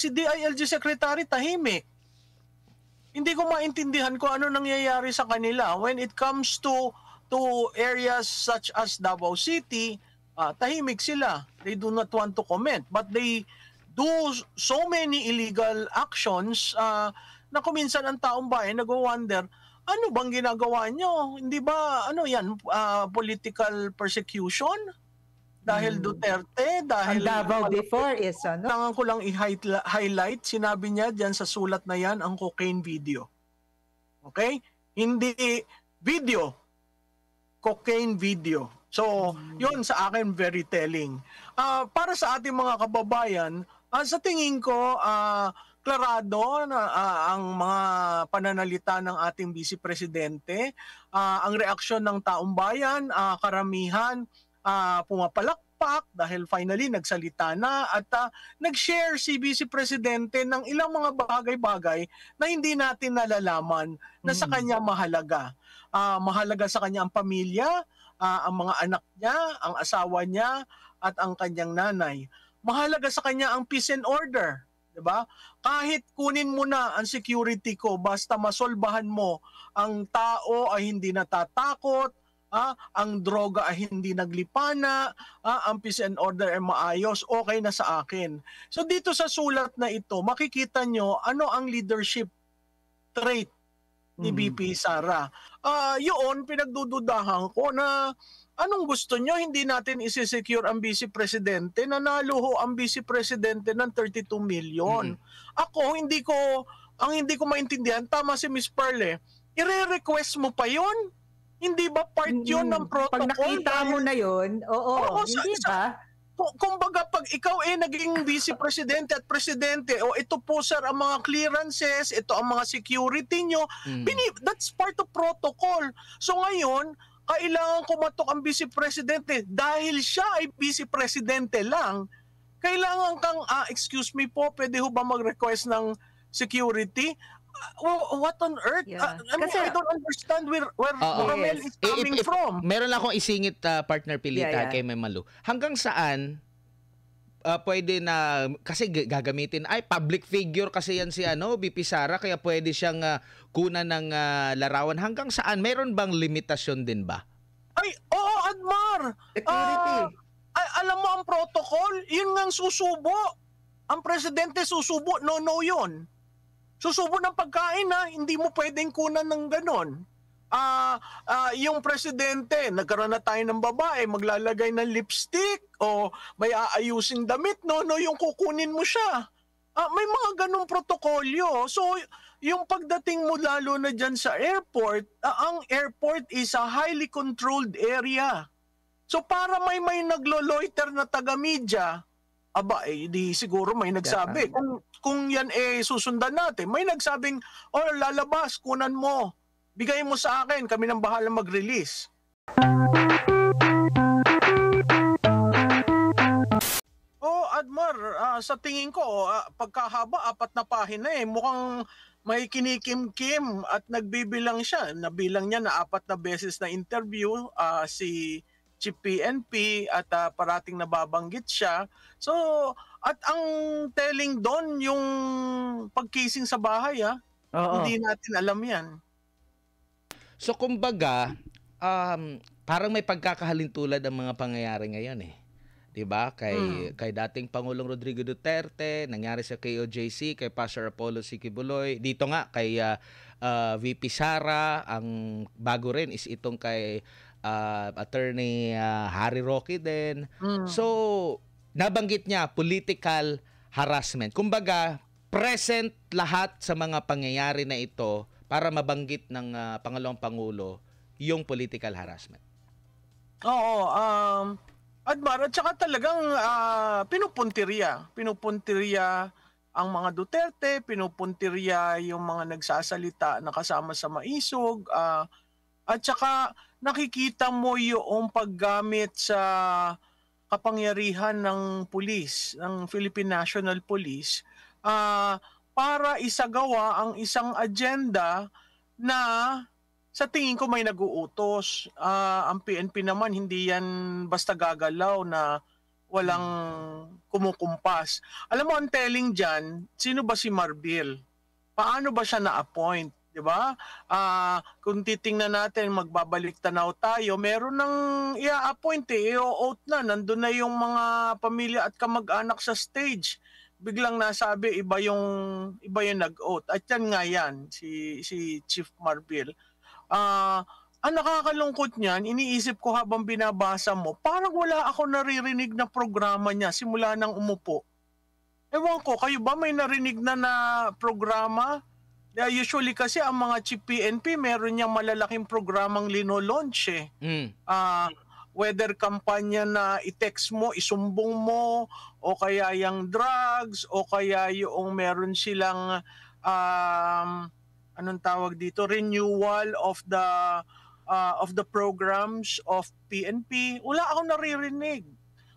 si DILG Secretary tahimik. Hindi ko maintindihan kung ano nangyayari sa kanila when it comes to areas such as Davao City. Tahimik sila. They do not want to comment, but they do so many illegal actions na kuminsan ang taong bayan nag-wonder, ano bang ginagawa nyo? Hindi ba political persecution? Dahil Duterte, dahil ang Davao before is kailangan ko lang i-highlight, sinabi niya diyan sa sulat na yan, ang cocaine video. Okay? Hindi video, cocaine video. So, yun sa akin very telling. Para sa ating mga kababayan, sa tingin ko, klarado na ang mga pananalita ng ating Vice Presidente, ang reaksyon ng taong bayan, karamihan, pumapalakpak dahil finally nagsalita na at nag-share si Vice Presidente ng ilang mga bagay-bagay na hindi natin nalalaman na sa kanya mahalaga. Mahalaga sa kanya ang pamilya, ang mga anak niya, ang asawa niya, at ang kanyang nanay. Mahalaga sa kanya ang peace and order. Diba? Kahit kunin mo na ang security ko, basta masolbahan mo, ang tao ay hindi natatakot, ang droga ay hindi naglipana, ang peace and order ay maayos, okay na sa akin. So dito sa sulat na ito, makikita nyo ano ang leadership trait ni BP Sara. Yun, pinagdududahan ko na anong gusto nyo? Hindi natin isi-secure ang Vice Presidente. Nanalo ho ang Vice Presidente ng 32 million. Ako, hindi ko maintindihan. Tama si Miss Perle. I-request mo pa yun? Hindi ba part yun ng protocol? Pag nakita mo na yun, oo hindi ba? Kumbaga, pag ikaw naging Vice Presidente at Presidente, ito po sir ang mga clearances, ito ang mga security nyo, that's part of protocol. So ngayon, kailangan kumatok ang Vice Presidente dahil siya ay Vice Presidente lang. Kailangan kang, excuse me po, pwede ho ba mag-request ng security? What on earth? Kasi I don't understand where Romel is coming from. Meron lang akong isingit, partner Pilita, kay Memalu. Hanggang saan pwede na, kasi gagamitin, public figure kasi yan si BP Sara, kaya pwede siyang kunan ng larawan. Hanggang saan? Meron bang limitasyon din ba? Admar! Security. Alam mo ang protocol, yun nga susubo. Ang presidente susubo, no yun. Susubo ng pagkain hindi mo pwedeng kunan ng ganon. Yung presidente, nagkaroon na tayo ng babae, maglalagay ng lipstick o may aayusing damit, yung kukunin mo siya. May mga ganong protokolyo. So, yung pagdating mo lalo na dyan sa airport, ang airport is a highly controlled area. So, para may naglo-loiter na taga-media, di siguro may nagsabi. Kung yan susundan natin, may nagsabing, lalabas, kunan mo. Bigay mo sa akin, kami nang bahala mag-release. Admar, sa tingin ko, pagkahaba, 4 na pahina mukhang may kinikim-kim at nagbibilang siya. Nabilang niya na 4 na beses na interview si Chief PNP at parating nababanggit siya. So, at ang telling doon yung pagkising sa bahay, hindi natin alam yan. So, kumbaga, parang may pagkakahalintulad ang mga pangyayari ngayon 'Di ba? Kay dating Pangulong Rodrigo Duterte, nangyari sa KOJC, kay Pastor Apollo Sikibuloy, dito nga kay VP Sara, ang bago rin is itong kay Attorney Harry Roque din. So, nabanggit niya political harassment. Kumbaga, present lahat sa mga pangyayari na ito para mabanggit ng Pangulong Pangulo yung political harassment. Oo, Admar, at saka talagang pinupuntirya ang mga Duterte, pinupuntirya yung mga nagsasalita na kasama sa maisog, at saka nakikita mo yung paggamit sa kapangyarihan ng pulis, ng Philippine National Police, para isagawa ang isang agenda na sa tingin ko may nag-uutos. Ang PNP naman hindi yan basta gagalaw na walang kumukumpas. Alam mo, ang telling dyan, sino ba si Marbil? Paano ba siya na-appoint? 'Di ba? Kung titingnan natin, magbabalik tanaw tayo, meron ng i-appoint i-oath na, nandun na yung mga pamilya at kamag-anak sa stage. Biglang nasabi iba yung nag-oath. At yan nga yan, si Chief Marbil. Ang nakakalungkot niyan, iniisip ko habang binabasa mo, parang wala ako naririnig na programa niya simula nang umupo. Ewan ko, kayo ba may narinig na programa? Usually kasi ang mga chief PNP meron niyang malalaking programang lino-launch eh. Whether kampanya na i-text mo, isumbong mo, o kaya yung drugs, o kaya yung meron silang anong tawag dito, renewal of the programs of PNP. Wala akong naririnig.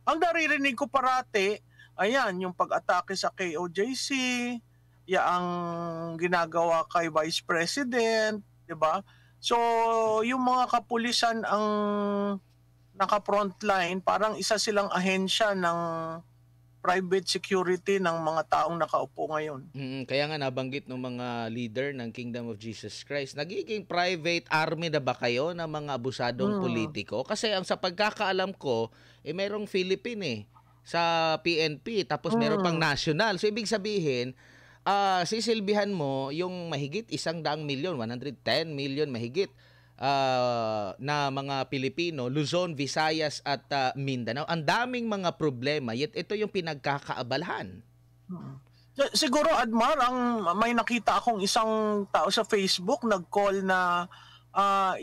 Ang naririnig ko parati, ayan, yung pag-atake sa KOJC, ang ginagawa kay Vice President, 'di ba? So, yung mga kapulisan ang naka-frontline, parang isa silang ahensya ng private security ng mga taong nakaupo ngayon. Kaya nga nabanggit ng mga leader ng Kingdom of Jesus Christ, nagiging private army na ba kayo ng mga abusadong politiko? Kasi ang sa pagkakaalam ko, merong Philippine sa PNP, tapos meron pang national. So, ibig sabihin, sisilbihan mo yung mahigit 100 milyon, 110 million mahigit na mga Pilipino, Luzon, Visayas at Mindanao. Ang daming mga problema, yet ito yung pinagkakaabalahan. Siguro, Admar, may nakita akong isang tao sa Facebook nag-call na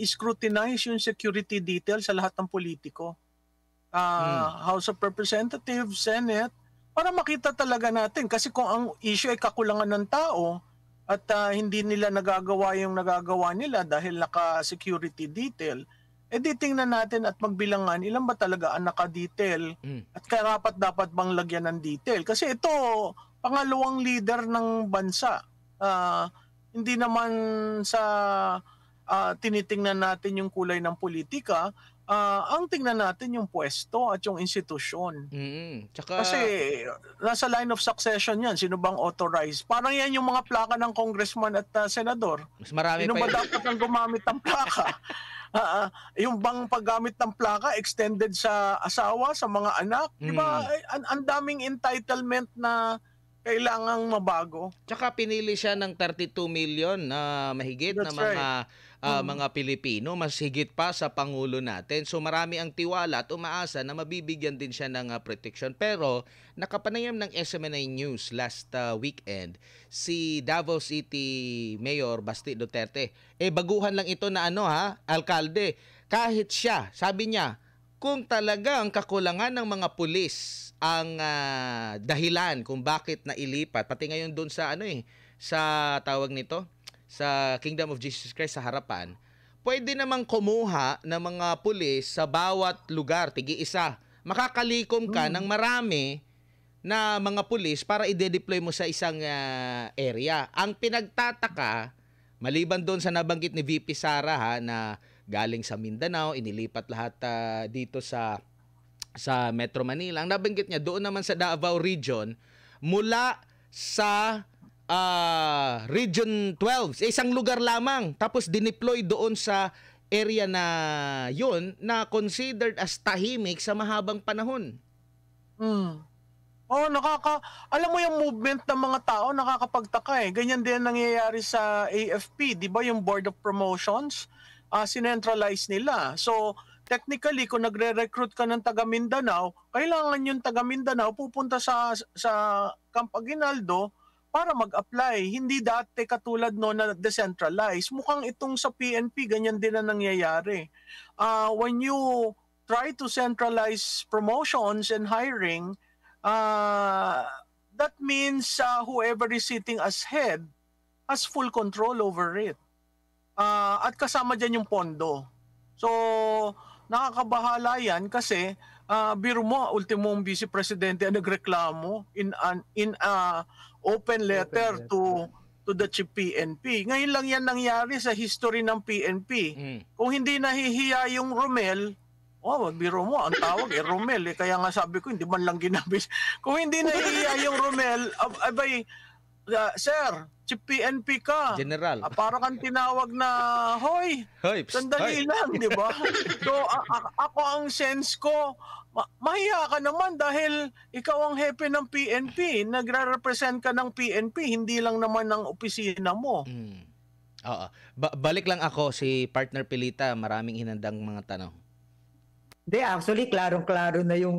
scrutinize yung security details sa lahat ng politiko. House of Representatives, Senate, para makita talaga natin. Kasi kung ang issue ay kakulangan ng tao at hindi nila nagagawa yung nagagawa nila dahil naka-security detail, di tingnan natin at magbilangan ilan ba talaga ang naka-detail at karapat dapat bang lagyan ng detail. Kasi ito, pangalawang leader ng bansa. Hindi naman sa tinitingnan natin yung kulay ng politika, ang tingnan natin yung pwesto at yung institusyon. Kasi nasa line of succession yan. Sino bang authorized? Parang yan yung mga plaka ng congressman at senador. Mas marami sino pa ba dapat ang gumamit ng plaka? Yung bang paggamit ng plaka extended sa asawa, sa mga anak? Diba? Ang daming entitlement na kailangang mabago. Tsaka pinili siya ng 32 million na mahigit na mga Pilipino, mas higit pa sa Pangulo natin. So marami ang tiwala at umaasa na mabibigyan din siya ng protection. Pero nakapanayam ng SMNI News last weekend si Davao City Mayor Basti Duterte. Baguhan lang ito na alkalde. Kahit siya, sabi niya, kung talagang kakulangan ng mga pulis ang dahilan kung bakit nailipat, pati ngayon doon sa sa tawag nito, sa Kingdom of Jesus Christ sa harapan, pwede namang kumuha ng mga pulis sa bawat lugar, tigi-isa. Makakalikom ka ng marami na mga pulis para i-deploy mo sa isang area. Ang pinagtataka, maliban doon sa nabanggit ni VP Sara na galing sa Mindanao, inilipat lahat dito sa Metro Manila. Ang nabanggit niya doon naman sa Davao Region, mula sa Region 12, isang lugar lamang, tapos dineploy doon sa area na yun na considered as tahimik sa mahabang panahon. Alam mo yung movement ng mga tao, nakakapagtaka Ganyan din nangyayari sa AFP, di ba yung Board of Promotions? Sinentralize nila. So, technically, kung nagre-recruit ka ng taga Mindanao, kailangan yung taga Mindanao pupunta sa Camp Aguinaldo para mag-apply. Hindi dati katulad na decentralized. Mukhang itong sa PNP, ganyan din na nangyayari. When you try to centralize promotions and hiring, that means whoever is sitting as head has full control over it. At kasama dyan yung pondo. So, nakakabahala yan kasi biro mo, ultimong vice presidente ang nagreklamo in open letter to the chief PNP. Ngayon lang yan nangyari sa history ng PNP. Kung hindi nahihiya yung Romel Oh, biro mo, ang tawag Romel. Kaya nga sabi ko, hindi man lang ginabis. Kung hindi naiiya yung Romel, abay, sir, Chief PNP ka. General. Para kang tinawag na, hoy, sandali lang, di ba? So, ako ang sense ko, mahiya ka naman dahil ikaw ang hepe ng PNP. Nagre-represent ka ng PNP, hindi lang naman ng opisina mo. Oo. Balik lang ako, si partner Pilita, maraming hinandang mga tanong. Hindi, actually, klarong-klaro na yung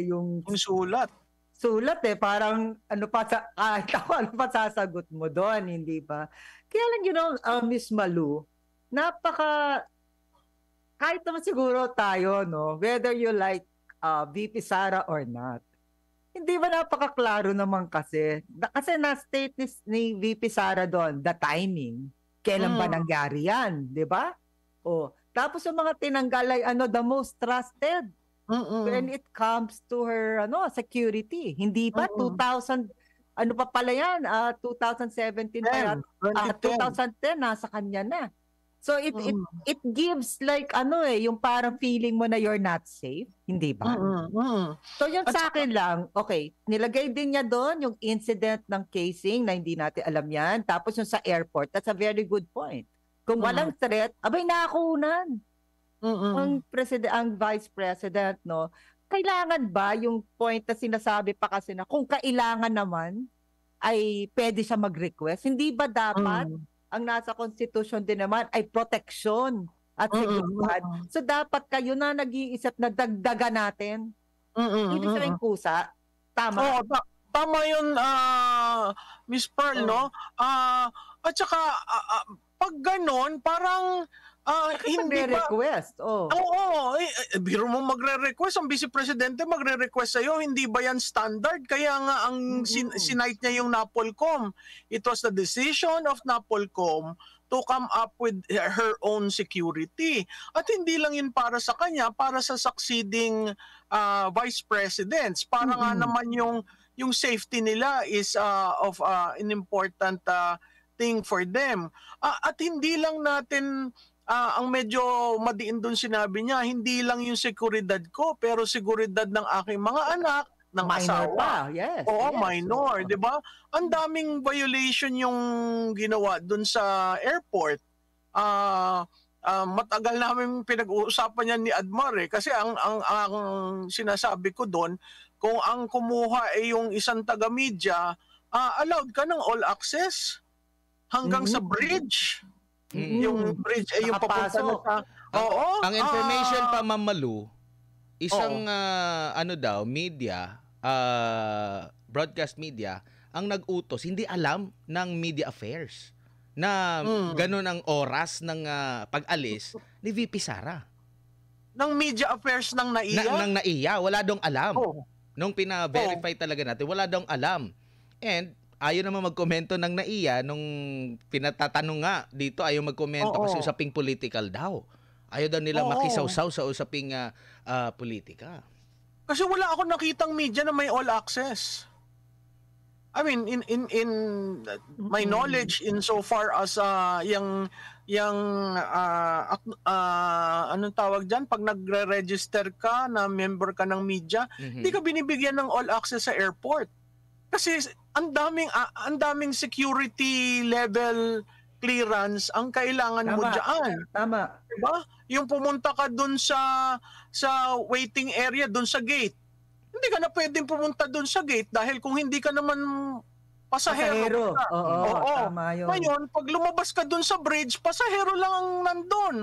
yung sulat. Sulat parang kahit ako, ano pa sasagot mo doon, hindi ba? Kaya lang, Miss Malu, kahit naman siguro tayo, no, whether you like VP Sara or not, hindi ba napakaklaro naman kasi? Kasi na-state ni VP Sara doon, the timing, kailan ba nangyari yan, di ba? Tapos yung mga tinanggal ay the most trusted. When it comes to her security, hindi ba 2000 pa pala yan, 2017 pa yan, 2010 nasa kanya na. So it gives like yung parang feeling mo na you're not safe, hindi ba? So yun sa akin lang, okay, nilagay din niya doon yung incident ng casing na hindi natin alam yan, tapos yung sa airport, that's a very good point. Kung walang threat, abay nakunan. Ang vice president, no, kailangan ba yung point na sinasabi pa kasi na kung kailangan naman ay pwede siya mag-request? Hindi ba dapat ang nasa constitution din naman ay protection at seguridad? So dapat kayo na nag-iisip na dagdagan natin. Hindi sabihin kusa. Tama. Tama yun, Miss Pearl, no? At saka pag ganon, parang hindi ba request? Biro mo magre-request, ang vice presidente magre-request sa'yo, hindi ba yan standard? Kaya nga ang sinight niya yung NAPOLCOM. It was the decision of NAPOLCOM to come up with her own security. At hindi lang yun para sa kanya, para sa succeeding vice presidents. Para nga naman yung safety nila is of an important thing for them. At hindi lang natin ang medyo madiin doon sinabi niya, hindi lang yung seguridad ko, pero seguridad ng aking mga anak, ng minor asawa. Yes, Minor, di ba? Ang daming violation yung ginawa doon sa airport. Matagal namin pinag-uusapan yan ni Admar kasi ang sinasabi ko doon, kung ang kumuha ay yung isang taga-media, allowed ka ng all access hanggang sa bridge. Yung bridge ay yung papunta na sa... Ang information pa, Ma'am Malu, isang media, broadcast media, ang nag-utos, hindi alam ng media affairs na ganun ang oras ng pag-alis ni VP Sara. Ng media affairs ng NAIA? Ng NAIA, wala dong alam. Nung pina-verify talaga natin, wala dong alam. And ayaw naman magkomento ng NAIA nung pinatatanong nga dito, ayaw magkomento kasi usaping political daw. Ayaw daw nila makisawsaw sa usaping politika. Kasi wala akong nakitang media na may all access. I mean, in my knowledge in so far as anong tawag diyan, pag nagre-register ka na member ka ng media, hindi ka binibigyan ng all access sa airport. Kasi ang daming security level clearance ang kailangan mo diyan. Tama. Diba? Yung pumunta ka dun sa waiting area, dun sa gate. Hindi ka na pwedeng pumunta dun sa gate dahil kung hindi ka naman pasahero. Tama yun. Ngayon, pag lumabas ka dun sa bridge, pasahero lang ang nandun.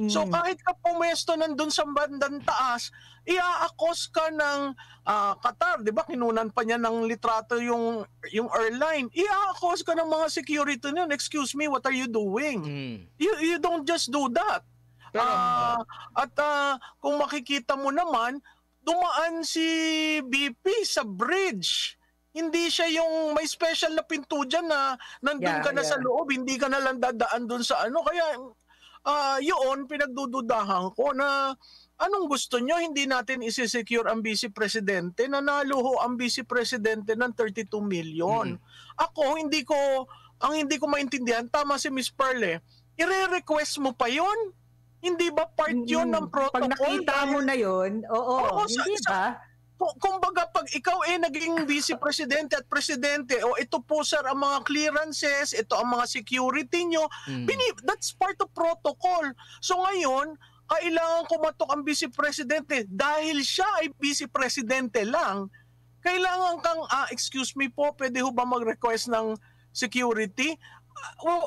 So kahit ka pumesto nandun sa bandang taas, ia-akos ka ng Qatar, di ba? Kinunan pa niya ng litrato yung airline. Ia-akos ka ng mga security niyon. Excuse me, what are you doing? You don't just do that. Kung makikita mo naman, dumaan si BP sa bridge. Hindi siya yung may special na pinto dyan na nandun ka na sa loob, hindi ka na lang dadaan dun sa ano. Kaya yun, pinagdududahan ko na anong gusto nyo? Hindi natin isi-secure ang vice presidente. Nanalo ho ang vice presidente ng 32 million. Ako, hindi ko maintindihan. Tama si Miss Pearl I-re-request mo pa yun? Hindi ba part yun ng protocol? Pag nakita mo na yun, Oo, hindi ba? Kumbaga, pag ikaw naging vice presidente at presidente, ito po sir ang mga clearances, ito ang mga security nyo, that's part of protocol. So ngayon, kailangan kumatok ang vice presidente dahil siya ay vice presidente lang. Kailangan kang, excuse me po, pwede ho ba mag-request ng security?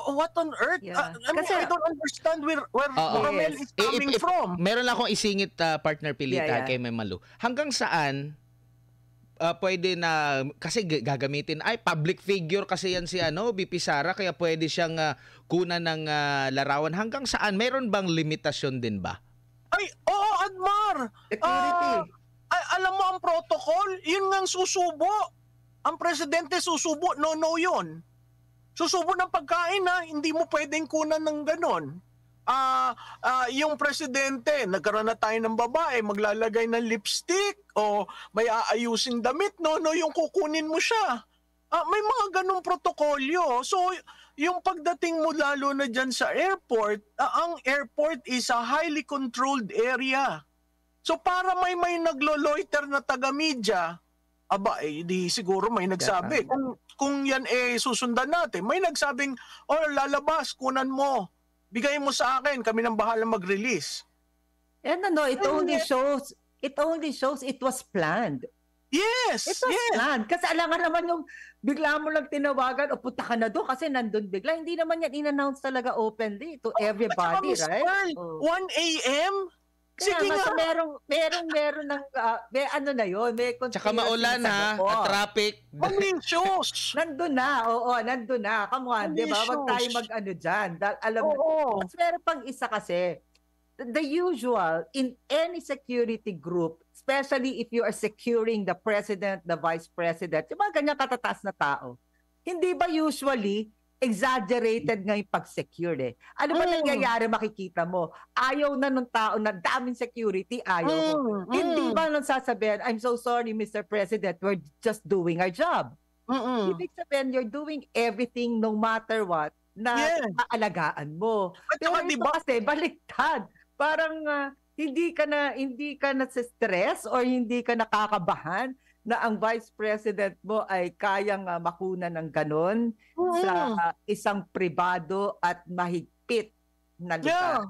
What on earth? Yeah. I don't understand where Romel is coming from. Meron lang akong isingit, partner Pilita, kay Memalu. Hanggang saan pwede na, kasi gagamitin, public figure kasi yan si VP Sara, kaya pwede siyang kunan ng larawan. Hanggang saan? Meron bang limitasyon din ba? Oo, Admar. Security. Alam mo ang protocol, yun ngang susubo. Ang presidente susubo, no yun. Susubo ng pagkain hindi mo pwedeng kunan ng ganon. Yung presidente, nagkaroon na tayo ng babae, maglalagay ng lipstick o may aayusing damit, yung kukunin mo siya. May mga ganong protokolyo. So, yung pagdating mo lalo na dyan sa airport, ang airport is a highly controlled area. So, para may naglo-loiter na taga-media, di siguro may nagsabi. Kung yan susundan natin, may nagsabing, lalabas, kunan mo. Bigay mo sa akin, kami nang bahala mag-release. And it only shows it was planned. Yes, it was planned. Kasi alangan naman yung bigla mo lang tinawagan o punta ka na doon kasi nandun bigla. Hindi naman yan in-announce talaga openly to everybody, right? 1 a.m.? Sige nga. Meron ng, na yun. Tsaka maulan at traffic. Ambitious. Nandun na, nandun na. Come on, di ba? Wag tayo dyan. Alam mo, mas meron pang isa kasi, the usual, in any security group, especially if you are securing the president, the vice president, yung mga ganyan katataas na tao, hindi ba usually exaggerated nga yung pag-secure Ano ba nangyayari makikita mo? Ayaw na nung tao na daming security, ayaw. Hindi ba nung sasabihin, I'm so sorry, Mr. President, we're just doing our job. Ibig sabihin, you're doing everything no matter what na aalagaan mo. Pero ito kasi, baliktad. Parang hindi ka na stress or hindi ka nakakabahan na ang vice president mo ay kayang makunan ng ganon sa isang pribado at mahigpit na lugar.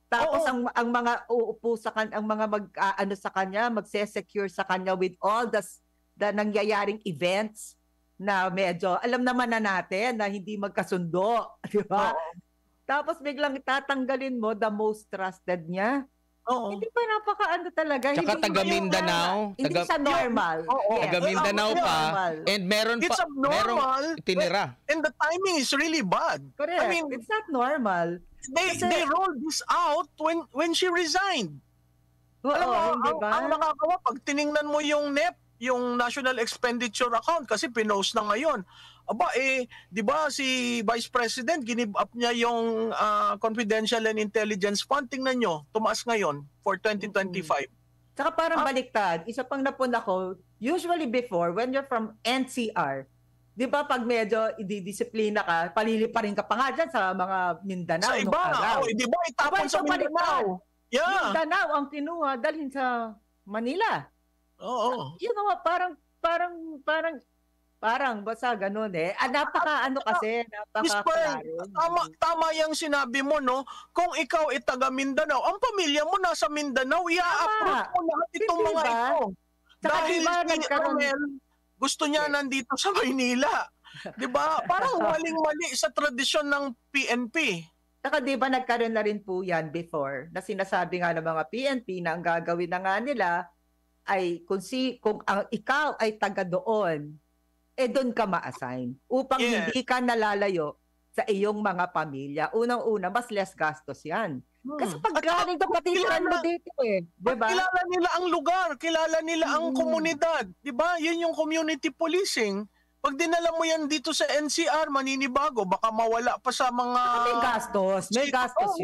Tapos ang mga uupo sa kanya, ang mga sa kanya, magse-secure sa kanya with all the nangyayaring events na medyo alam naman na natin na hindi magkasundo, di ba? Tapos biglang tatanggalin mo the most trusted niya. Hindi pa talaga. Tsaka taga Mindanao. Hindi siya normal. Taga Mindanao pa. And meron it's pa. Abnormal. Tinira. And the timing is really bad. Correct. I mean, it's not normal. They rolled this out when she resigned. Alam mo, ang nakakawa, pag tiningnan mo yung NEP, yung National Expenditure Account, kasi pinost na ngayon. Di ba si Vice President, ginib up niya yung Confidential and Intelligence Fund. Tingnan nyo, tumaas ngayon for 2025. Saka parang baliktad. Isa pang napuna ko, usually before, when you're from NCR, di ba pag medyo ididisiplina ka, paliliparin ka pa nga dyan sa mga Mindanao. Sa iba, di ba itapon sa Mindanao? Yeah. Mindanao ang kinuha, dalhin sa Manila. You know, parang basta ganun napaka tama yung sinabi mo, no? Kung ikaw taga Mindanao, ang pamilya mo nasa Mindanao, i-approve mo lahat itong mga ito. Dahil si Romel, gusto niya nandito sa Maynila. Di ba? Parang maling-mali sa tradisyon ng PNP. Saka di ba nagkaroon na rin po yan before na sinasabi nga ng mga PNP na ang gagawin na nga nila ay kung ikaw ay taga doon, doon ka ma-assign upang hindi ka nalalayo sa iyong mga pamilya. Unang-una, mas less gastos yan. Kasi pag galing ka patitiran mo dito diba? Kilala nila ang lugar, kilala nila ang komunidad. Diba? Yun yung community policing. Pag dinala mo yan dito sa NCR, maninibago, baka mawala pa sa mga... May gastos. May gastos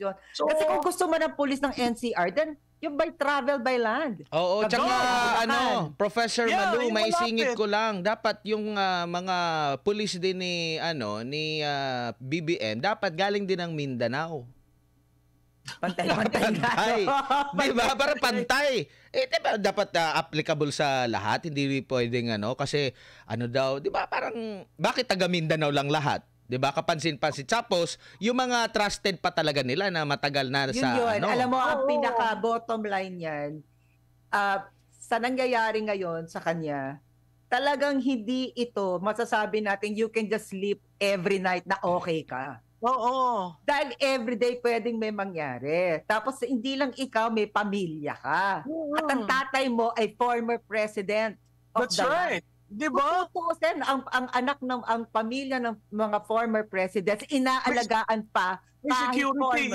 yun. So, kasi kung gusto mo ng police ng NCR, then yung by travel by land. Tsaka Professor Malu, may isingit ko lang, dapat yung mga police din ni BBM, dapat galing din ng Mindanao. Pantay-pantay nga. Pantay. Di ba? Parang pantay. Di ba dapat applicable sa lahat? Hindi pwedeng kasi daw, di ba parang, bakit taga Mindanao lang lahat? Di ba? Kapansin-pansin. Tapos, yung mga trusted pa talaga nila na matagal na Yun sa yun. Alam mo, ang pinaka-bottom line yan, sa nangyayari ngayon sa kanya, talagang hindi ito, masasabi natin, you can just sleep every night na okay ka. Oo. Dahil everyday pwedeng may mangyari. Tapos hindi lang ikaw, may pamilya ka. At ang tatay mo ay former president of That's the right. land. Di ba? Tutuusin, ang anak ng ang pamilya ng mga former presidents, inaalagaan pa May security.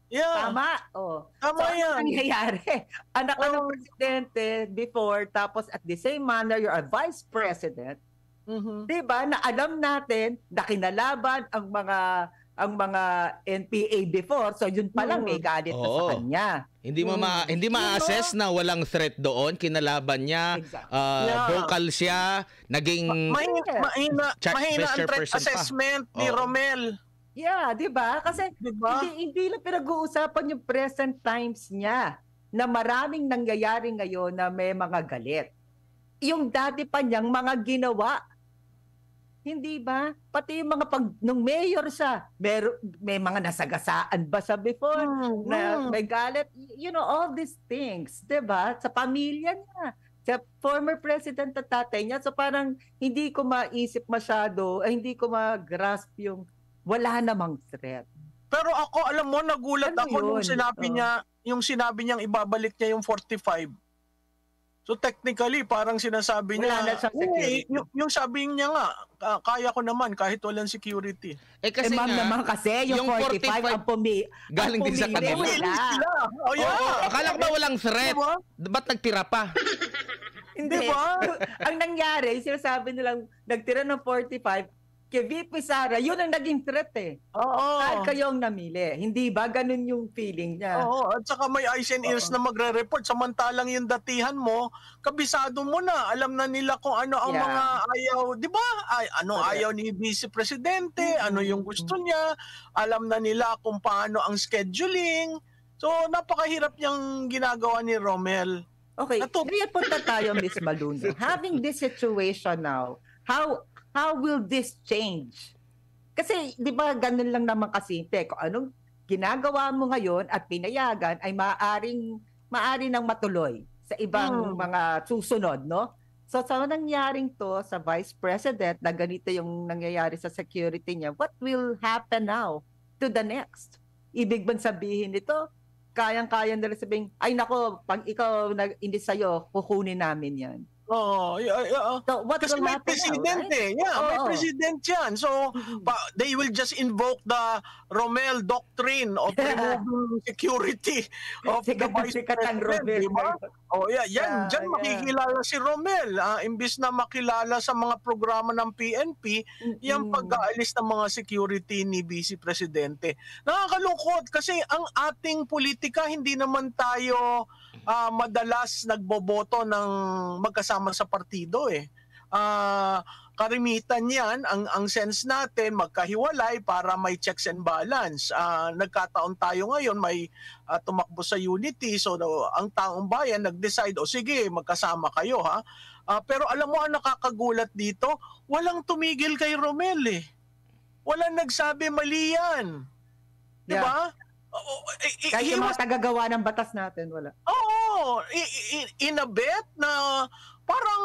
Yeah. Tama. Oh. Tama yan. Ano nangyayari? Anak ka ng presidente before, tapos at the same manner, you're a vice president. Diba? Na alam natin na kinalaban ang mga NPA before. So yun pa lang may galit na sa kanya. Hindi ma-assess na walang threat doon, kinalaban niya, vocal siya, naging mahina ang threat assessment ni Romel. Yeah, 'di ba? Kasi hindi lang pinag-uusapan yung present times niya na maraming nangyayari ngayon na may mga galit. Yung dati pa niyang mga ginawa. Hindi ba? Pati yung mga nung mayor siya, may mga nasagasaan ba sa before na may galit? You know, all these things, 'di ba? Sa pamilya niya, sa former president at tatay niya. So parang hindi ko maisip masyado, hindi ko ma-grasp yung wala namang threat. Pero ako, alam mo, nagulat ako nung sinabi niyang ibabalik niya yung 45. So technically, parang sinasabi niya, yung sabi niya nga, kaya ko naman kahit walang security. Kasi ma'am naman kasi, yung 45 ang galing din sa kanila. Oh, yeah. Akala ko ba walang threat? Ba't nagtira pa? Hindi ba? Ang nangyari, sinasabi nilang nagtira ng 45, kay VP Sara, yun ang naging threat eh. Oo. Kahit kayong namili. Hindi ba? Ganun yung feeling niya. Oo. At saka may eyes and ears na magre-report. Samantalang yung datihan mo, kabisado mo na. Alam na nila kung ano ang mga ayaw. Di ba? Ayaw ni Vice Presidente, ano yung gusto niya. Alam na nila kung paano ang scheduling. So, napakahirap niyang ginagawa ni Romel. Okay. Ngayon punta tayo, Ms. Maluna. Having this situation now, how will this change? Kasi, di ba, ganun lang naman kasimple. Kung anong ginagawa mo ngayon at pinayagan ay maaari nang matuloy sa ibang mga susunod, no? So, sa nangyaring to sa Vice President na ganito yung nangyayari sa security niya, what will happen now to the next? Ibig bang sabihin nito, kayang-kaya nila sabihin, ay nako, pag ikaw hindi sa'yo, kukunin namin yan. So kasi may president now, right? May president yan. So, they will just invoke the Romel doctrine of removing security of the Vice President. Diba? Diyan makikilala si Romel. Imbis na makilala sa mga programa ng PNP, yung pag-aalis ng mga security ni Vice Presidente. Nakakalungkot kasi ang ating politika, hindi naman tayo madalas nagboboto ng magkasama sa partido eh. Karimitan yan, ang sense natin magkahiwalay para may checks and balance. Nagkataon tayo ngayon, may tumakbo sa unity, so ang taong bayan nag-decide, sige, magkasama kayo ha. Pero alam mo ang nakakagulat dito, walang tumigil kay Romel eh. Walang nagsabi mali yan. Diba? Kahit yung mga tagagawa ng batas natin, wala. Oo, inabet na parang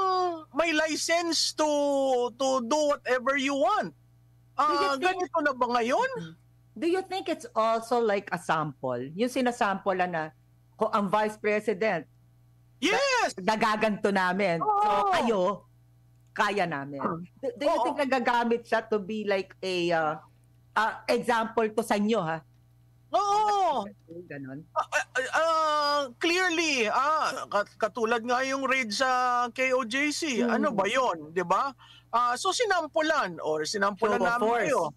may license to do whatever you want. Ganito na ba ngayon? Do you think it's also like a sample? Yung sinasample na kung ang Vice President, yes, nagaganto namin. So kayo, kaya namin. Do you think nagagamit siya to be like a example to sa inyo, ha? Oo. Ganon. Clearly, katulad nga yung raid sa KOJC. Ano ba yon, 'di ba? So sinampulan namin kayo.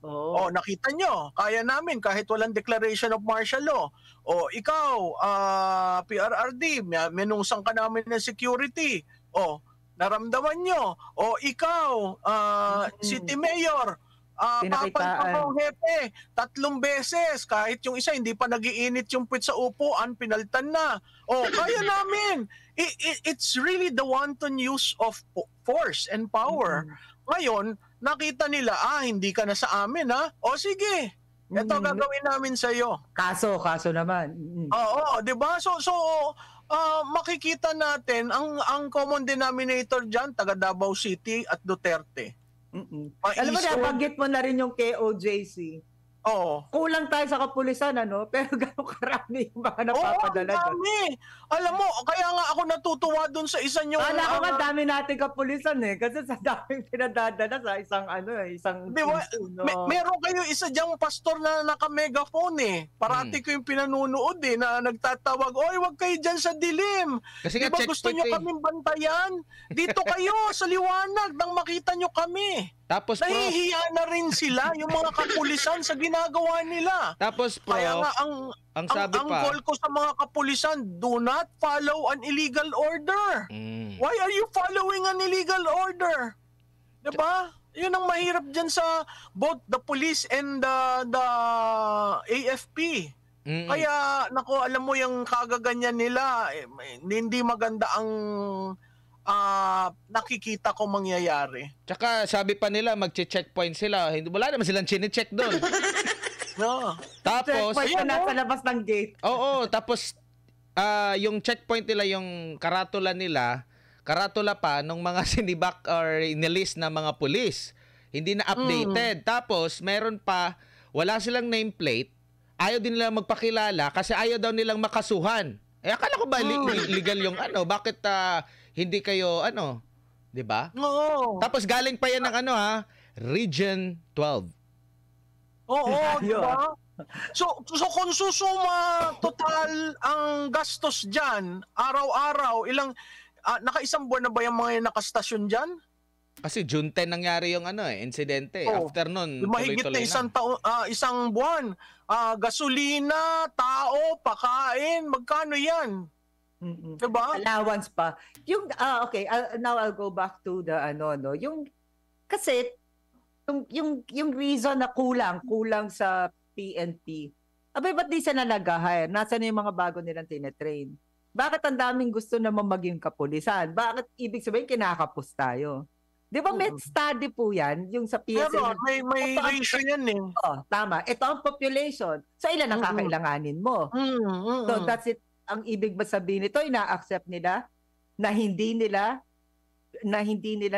Nakita nyo, kaya namin kahit walang declaration of martial law. Ikaw, PRRD, menungsang ka namin ng security. naramdaman nyo. O ikaw, city mayor, Pinakitaan. Papansin ko, hepe, 3 beses. Kahit yung isa, hindi pa nagiinit yung puwit sa upuan, pinalitan na. Kaya namin. It's really the wanton use of force and power. Ngayon, nakita nila, hindi ka na sa amin, ha? O sige, ito gagawin namin sa'yo. Kaso naman. Oo, 'di ba? So makikita natin ang common denominator diyan, taga Davao City at Duterte. Alam mo, nabanggit mo na rin yung KOJC. Oo. Kulang tayo sa kapulisan, ano? Pero gano'ng karami yung mga napapadala doon. Dami. Alam mo, kaya nga ako natutuwa doon sa isa nyo. Kala ko nga dami nating kapulisan kasi sa daming pinadadala sa isang Di ba, meron kayo isa diyang pastor na naka-megaphone Parati ko yung pinanunood na nagtatawag, oy, wag kayo dyan sa dilim. Kasi Di ba gusto nyo kaming bantayan? Dito kayo sa liwanag nang makita nyo kami. Tapos, Prof, nahihiya na rin sila yung mga kapulisan sa ginagawa nila. Tapos, Prof, kaya nga ang sabi ang pa, call ko sa mga kapulisan, do not follow an illegal order. Why are you following an illegal order? Diba? Yun ang mahirap dyan sa both the police and the AFP. Kaya, naku, alam mo yung kagaganyan nila, hindi maganda ang nakikita ko mangyayari. Tsaka sabi pa nila magche-checkpoint sila. Wala naman silang chine-check doon. No. checkpoint Tapos na nasa labas ng gate. Oo, tapos yung checkpoint nila, yung karatula pa nung mga sinibak or inilist na mga pulis. Hindi na updated. Tapos meron pa, wala silang nameplate. Ayaw din nila magpakilala kasi ayaw daw nilang makasuhan. Akala ko ba legal yung bakit hindi kayo 'di ba? Oo. Tapos galing pa yan ng Region 12. Oo, 'di ba? So kung susuma total ang gastos diyan, araw-araw, naka-isang buwan na ba yung mga nakastasyon diyan? Kasi June 10 nangyari yung insidente. After nun, mahigit na isang buwan. Gasolina, tao, pakain, magkano 'yan? Diba? Allowance pa. Yung okay, now I'll go back to the yung kasi yung reason na kulang sa PNP. Abay, ba't di sila nag-hire? Nasaan yung mga bago nilang tinetrain? Bakit ang daming gusto naman maging kapulisan? Bakit ibig sabihin kinakapos tayo? Di ba may study po yan? Yung sa PSA. Pero may ratio yan tama. Ito ang population. So ilan ang kakailanganin mo? So that's it. Ang ibig ba sabihin nito, ina-accept nila na hindi nila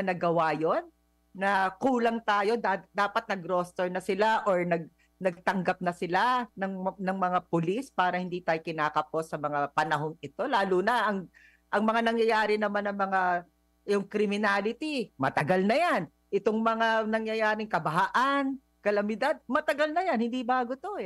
nagawa yon, na kulang tayo, dapat nag-roster na sila or nagtanggap na sila ng mga pulis para hindi tayo kinakapos sa mga panahong ito, lalo na ang mga nangyayari naman ng mga yung criminality, matagal na yan. Itong mga nangyayaring kabahaan, kalamidad, matagal na yan, hindi bago to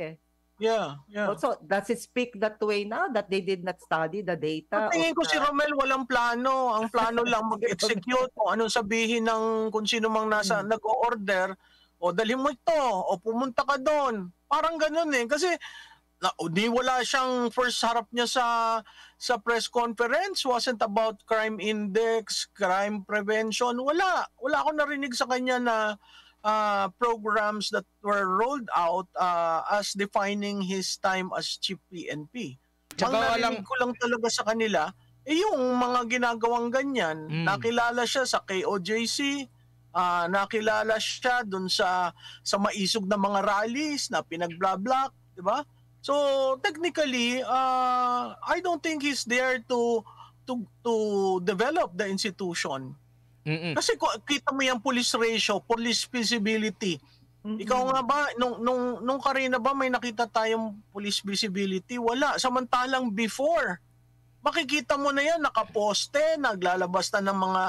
Yeah. So, does it speak that way now that they did not study the data? Tingin ko si Romel walang plano. Ang plano lang mag-execute kung anong sabihin ng kung sino mang nasa nag-o-order, o dali mo ito, o pumunta ka doon. Parang ganun Kasi di wala siyang first harap niya sa press conference, wasn't about crime index, crime prevention. Wala akong narinig sa kanya na programs that were rolled out as defining his time as chief PNP. Ang narinig ko lang talaga sa kanila, yung mga ginagawang ganyan. Nakilala siya sa KOJC, nakilala siya dun sa maisog na mga rallies na pinag-blah-blah, di ba? So technically, I don't think he's there to develop the institution. Kasi kita mo yung police ratio, police visibility. Ikaw nga ba, nung Karina ba may nakita tayong police visibility? Wala. Samantalang before, makikita mo na yan, nakaposte, naglalabas na ng mga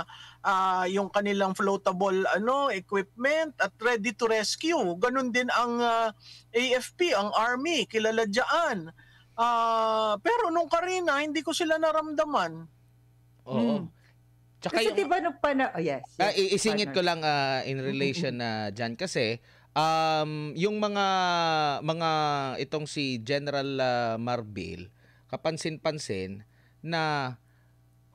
yung kanilang floatable equipment at ready to rescue. Ganun din ang AFP, ang Army, kilala dyan. Pero nung Karina, hindi ko sila naramdaman. Oo. Tsaka kasi diba nung yes. Isingit ko lang in relation na dyan kasi yung mga itong si General Marbil, kapansin-pansin na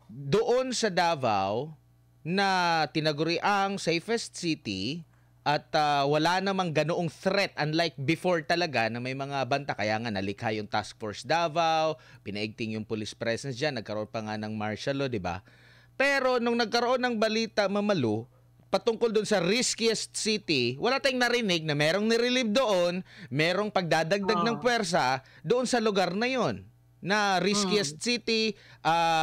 doon sa Davao na tinaguri ang safest city, At wala namang ganoong threat unlike before talaga na may mga banta. Kaya nga nalikha yung Task Force Davao, pinaigting yung police presence dyan, nagkaroon pa nga ng martial law, di ba? Pero nung nagkaroon ng balita, Mamalu, patungkol doon sa riskiest city, wala tayong narinig na merong nirelieve doon, merong pagdadagdag ng puwersa doon sa lugar na yon na riskiest city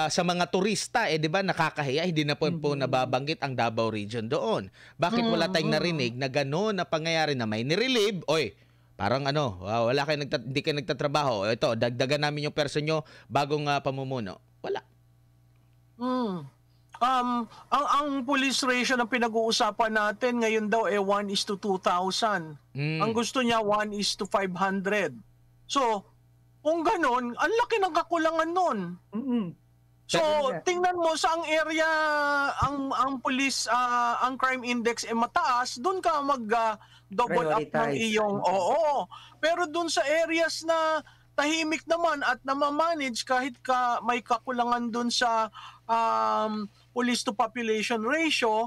sa mga turista, di ba, nakakahiya, hindi na po nababanggit ang Davao region doon. Bakit wala tayong narinig na gano'n na pangyayari na may nirelieve? Oy, parang wala kayo hindi kayo nagtatrabaho. Ito, dagdagan namin yung person nyo bagong pamumuno. Wala. Ang police ratio na pinag-uusapan natin ngayon daw 1:2,000. Ang gusto niya 1:500. So, kung ganon, ang laki ng kakulangan nun. So, tingnan mo sa ang area, ang police, ang crime index mataas, doon ka double up ng iyong, Pero doon sa areas na tahimik naman at namamanage kahit may kakulangan doon sa police to population ratio,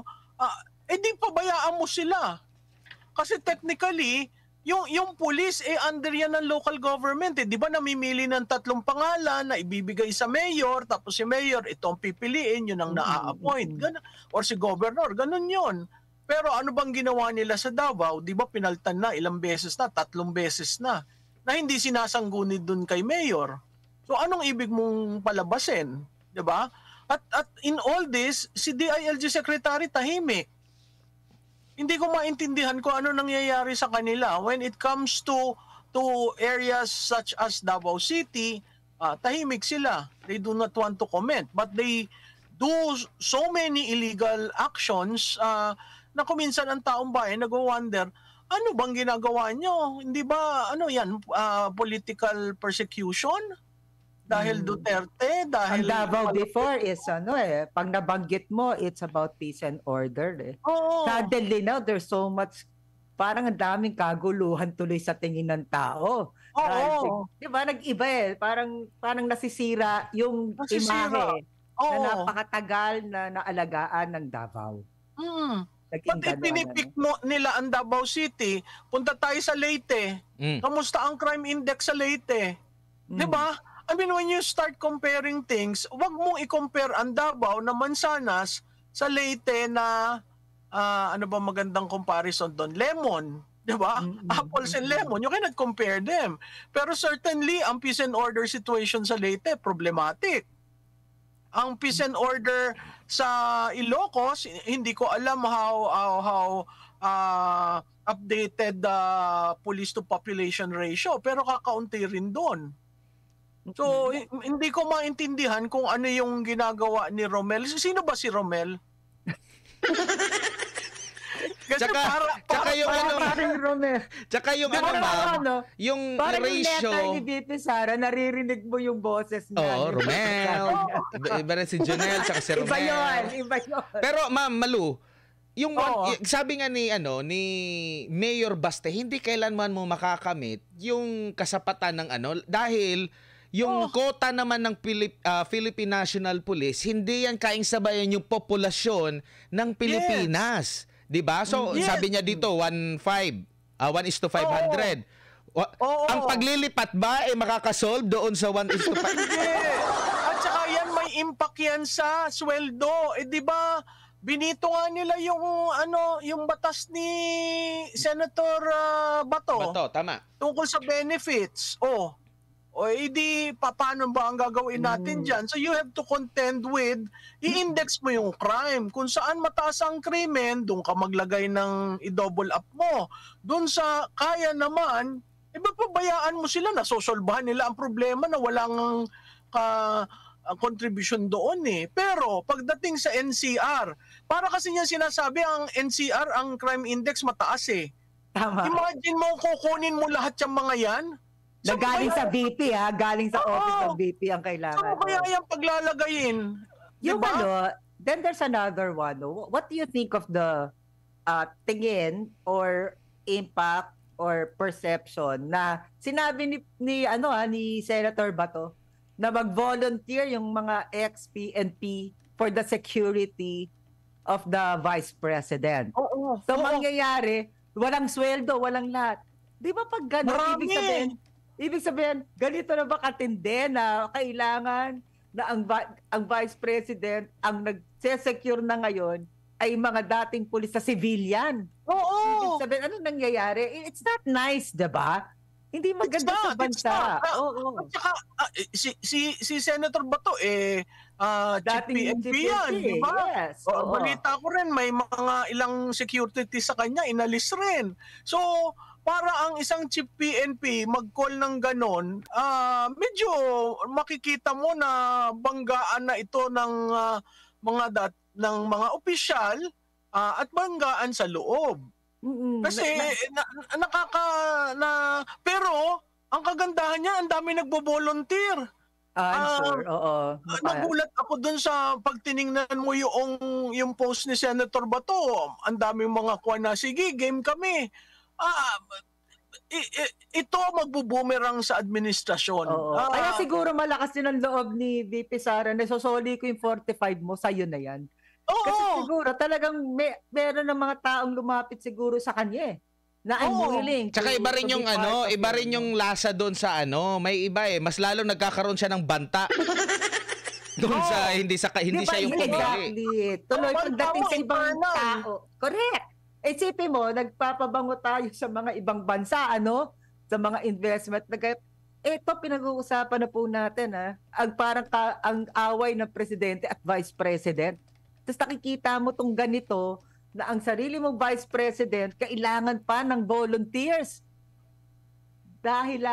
di pabayaan mo sila. Kasi technically, yung police under yan ng local government, di ba namimili ng 3 pangalan na ibibigay sa mayor, tapos si mayor ito ang pipiliin, yun ang na-appoint, or si governor, ganun yun. Pero ano bang ginawa nila sa Davao? Di ba pinaltan na ilang beses na, 3 beses na hindi sinasanggunid dun kay mayor. So anong ibig mong palabasin, di ba? At in all this, si DILG Secretary tahimik. Hindi ko maintindihan kung ano nangyayari sa kanila. When it comes to areas such as Davao City, tahimik sila. They do not want to comment. But they do so many illegal actions na kuminsan ang taong bayan nag-wonder, ano bang ginagawa nyo? Hindi ba, political persecution? Dahil Duterte, dahil... Ang Davao before is, pag nabanggit mo, it's about peace and order. Suddenly now, there's so much, parang ang daming kaguluhan tuloy sa tingin ng tao. Di ba, nag-iba parang nasisira yung imahe na napakatagal na naalagaan ng Davao. Pag ipinipik mo nila ang Davao City, punta tayo sa Leyte. Kamusta ang crime index sa Leyte? Di ba? I mean, when you start comparing things, wag mong i-compare ang Davao na Mansanas sa Leyte na, ano ba magandang comparison doon? Lemon, di ba? Apples and lemon, you cannot compare them. Pero certainly, ang peace and order situation sa Leyte, problematic. Ang peace and order sa Ilocos, hindi ko alam how updated the police to population ratio, pero kakaunti rin doon. So, hindi ko maintindihan kung ano yung ginagawa ni Romel. Sino ba si Romel? Kasi tsaka yung yung parang ratio. Parang yung letter ni BP Sara, naririnig mo yung boses niya. Romel. Iba rin si Jonel, tsaka si Romel. Iba yun. Pero Ma'am Malu, yung sabi nga ni Mayor Baste, hindi kailanman mo makakamit yung kasapatan ng dahil yung kota naman ng Philippine National Police, hindi yan kaing-sabayan yung populasyon ng Pilipinas. 'Di ba? So sabi niya dito 1:500. Ang paglilipat ba makakasolve doon sa 1:5? At saka yan may impact yan sa sweldo. 'Di ba? Binito nga nila yung batas ni Senator Bato. Tama. Tungkol sa benefits. Paano ba ang gagawin natin dyan? So you have to contend with, i-index mo yung crime. Kung saan mataas ang krimen, doon ka maglagay ng i-double up mo. Doon sa kaya naman, pabayaan mo sila, nasosolbahan nila ang problema na walang contribution doon Pero pagdating sa NCR, para kasi niya sinasabi ang NCR, ang crime index mataas Tama. Imagine mo kukunin mo lahat yung mga yan. Na galing sa BP galing sa office ng BP ang kailangan. Saan kaya yung paglalagayin? Yung then there's another one. What do you think of the tingin or impact or perception na sinabi ni Senator Bato na mag-volunteer yung mga ex-PNP for the security of the Vice President. Oo. So, Oo. mangyayari, walang sweldo, walang lahat. Di ba pag gano'n, Marami. ibig sabihin, ganito na ba katindi na kailangan na ang Vice President ang nag-secure na ngayon ay mga dating pulis sa civilian. Oo. Ibig sabihin, ano nangyayari? It's not nice, di ba? Hindi maganda sa bansa. Oo. At saka, si Senator Bato, Chief PNP yan, di ba? Yes. Balita ko rin, may mga ilang security sa kanya, inalis rin. So, para ang isang Chief PNP mag-call ng ganon, medyo makikita mo na banggaan na ito ng mga opisyal at banggaan sa loob. Kasi pero ang kagandahan niya, ang dami nagbo-volunteer. Sure. Oo. Nagulat ako dun sa pagtiningnan mo yung post ni Senator Bato. Ang daming mga kuha na, sige, game kami. Ito magbubumerang sa administrasyon. Kaya siguro malakas din ang loob ni VP Sara na sosoli ko yung 45 mo, sa'yo na yan. Kasi siguro talagang meron ng mga taong lumapit siguro sa kanya na I'm willing. Tsaka iba rin yung iba rin yung lasa doon sa may iba mas lalo nagkakaroon siya ng banta. Doon sa hindi siya yung pumili. Exactly. Tuloy pagdating sa ibang tao. Correct. Isipin mo, nagpapabango tayo sa mga ibang bansa, sa mga investment. Ito pinag-uusapan na po natin, ang ang away ng presidente at vice president. Tapos nakikita mo tong ganito na ang sarili mong vice president kailangan pa ng volunteers dahil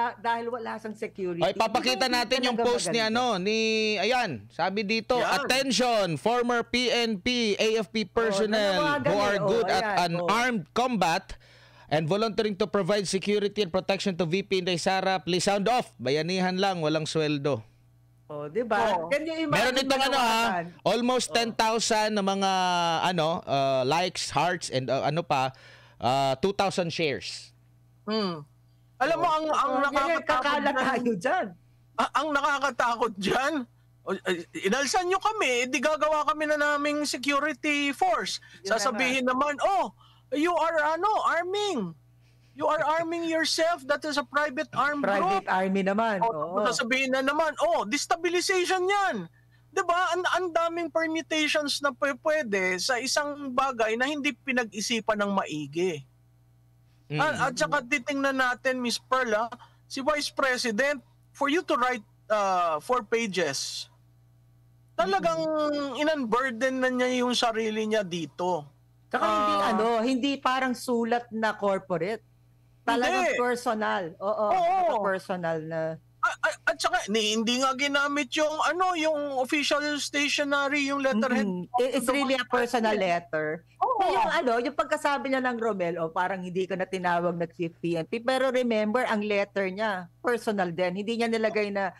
wala sang security. Ay, papakita natin yung post ayan, sabi dito, attention, former PNP, AFP personnel who are good at unarmed combat and volunteering to provide security and protection to VP Inday Sara, please sound off. Bayanihan lang, walang sweldo. Di ba? Meron itong almost 10,000 na mga likes, hearts, and 2,000 shares. Alam mo, ang nakakatakot dyan. Ang nakakatakot dyan, inalsan nyo kami, di gagawa kami na naming security force. Sasabihin naman, you are arming. You are arming yourself. That is a private armed group. Private army naman. Sasabihin na naman, destabilization yan. Diba? Ang daming permutations na pwede sa isang bagay na hindi pinag-isipan ng maigi. At saka titingnan natin, Miss Perla, si Vice President, for you to write 4 pages, talagang inunburden na niya yung sarili niya dito. Saka hindi parang sulat na corporate. Talagang personal. Personal na. At saka hindi nga ginamit yung official stationery, yung letterhead. It's really a personal letter. Yung pagkasabi niya ng Romel, parang hindi ka na tinawag na Chief PNP, pero remember, ang letter niya, personal din. Hindi niya nilagay na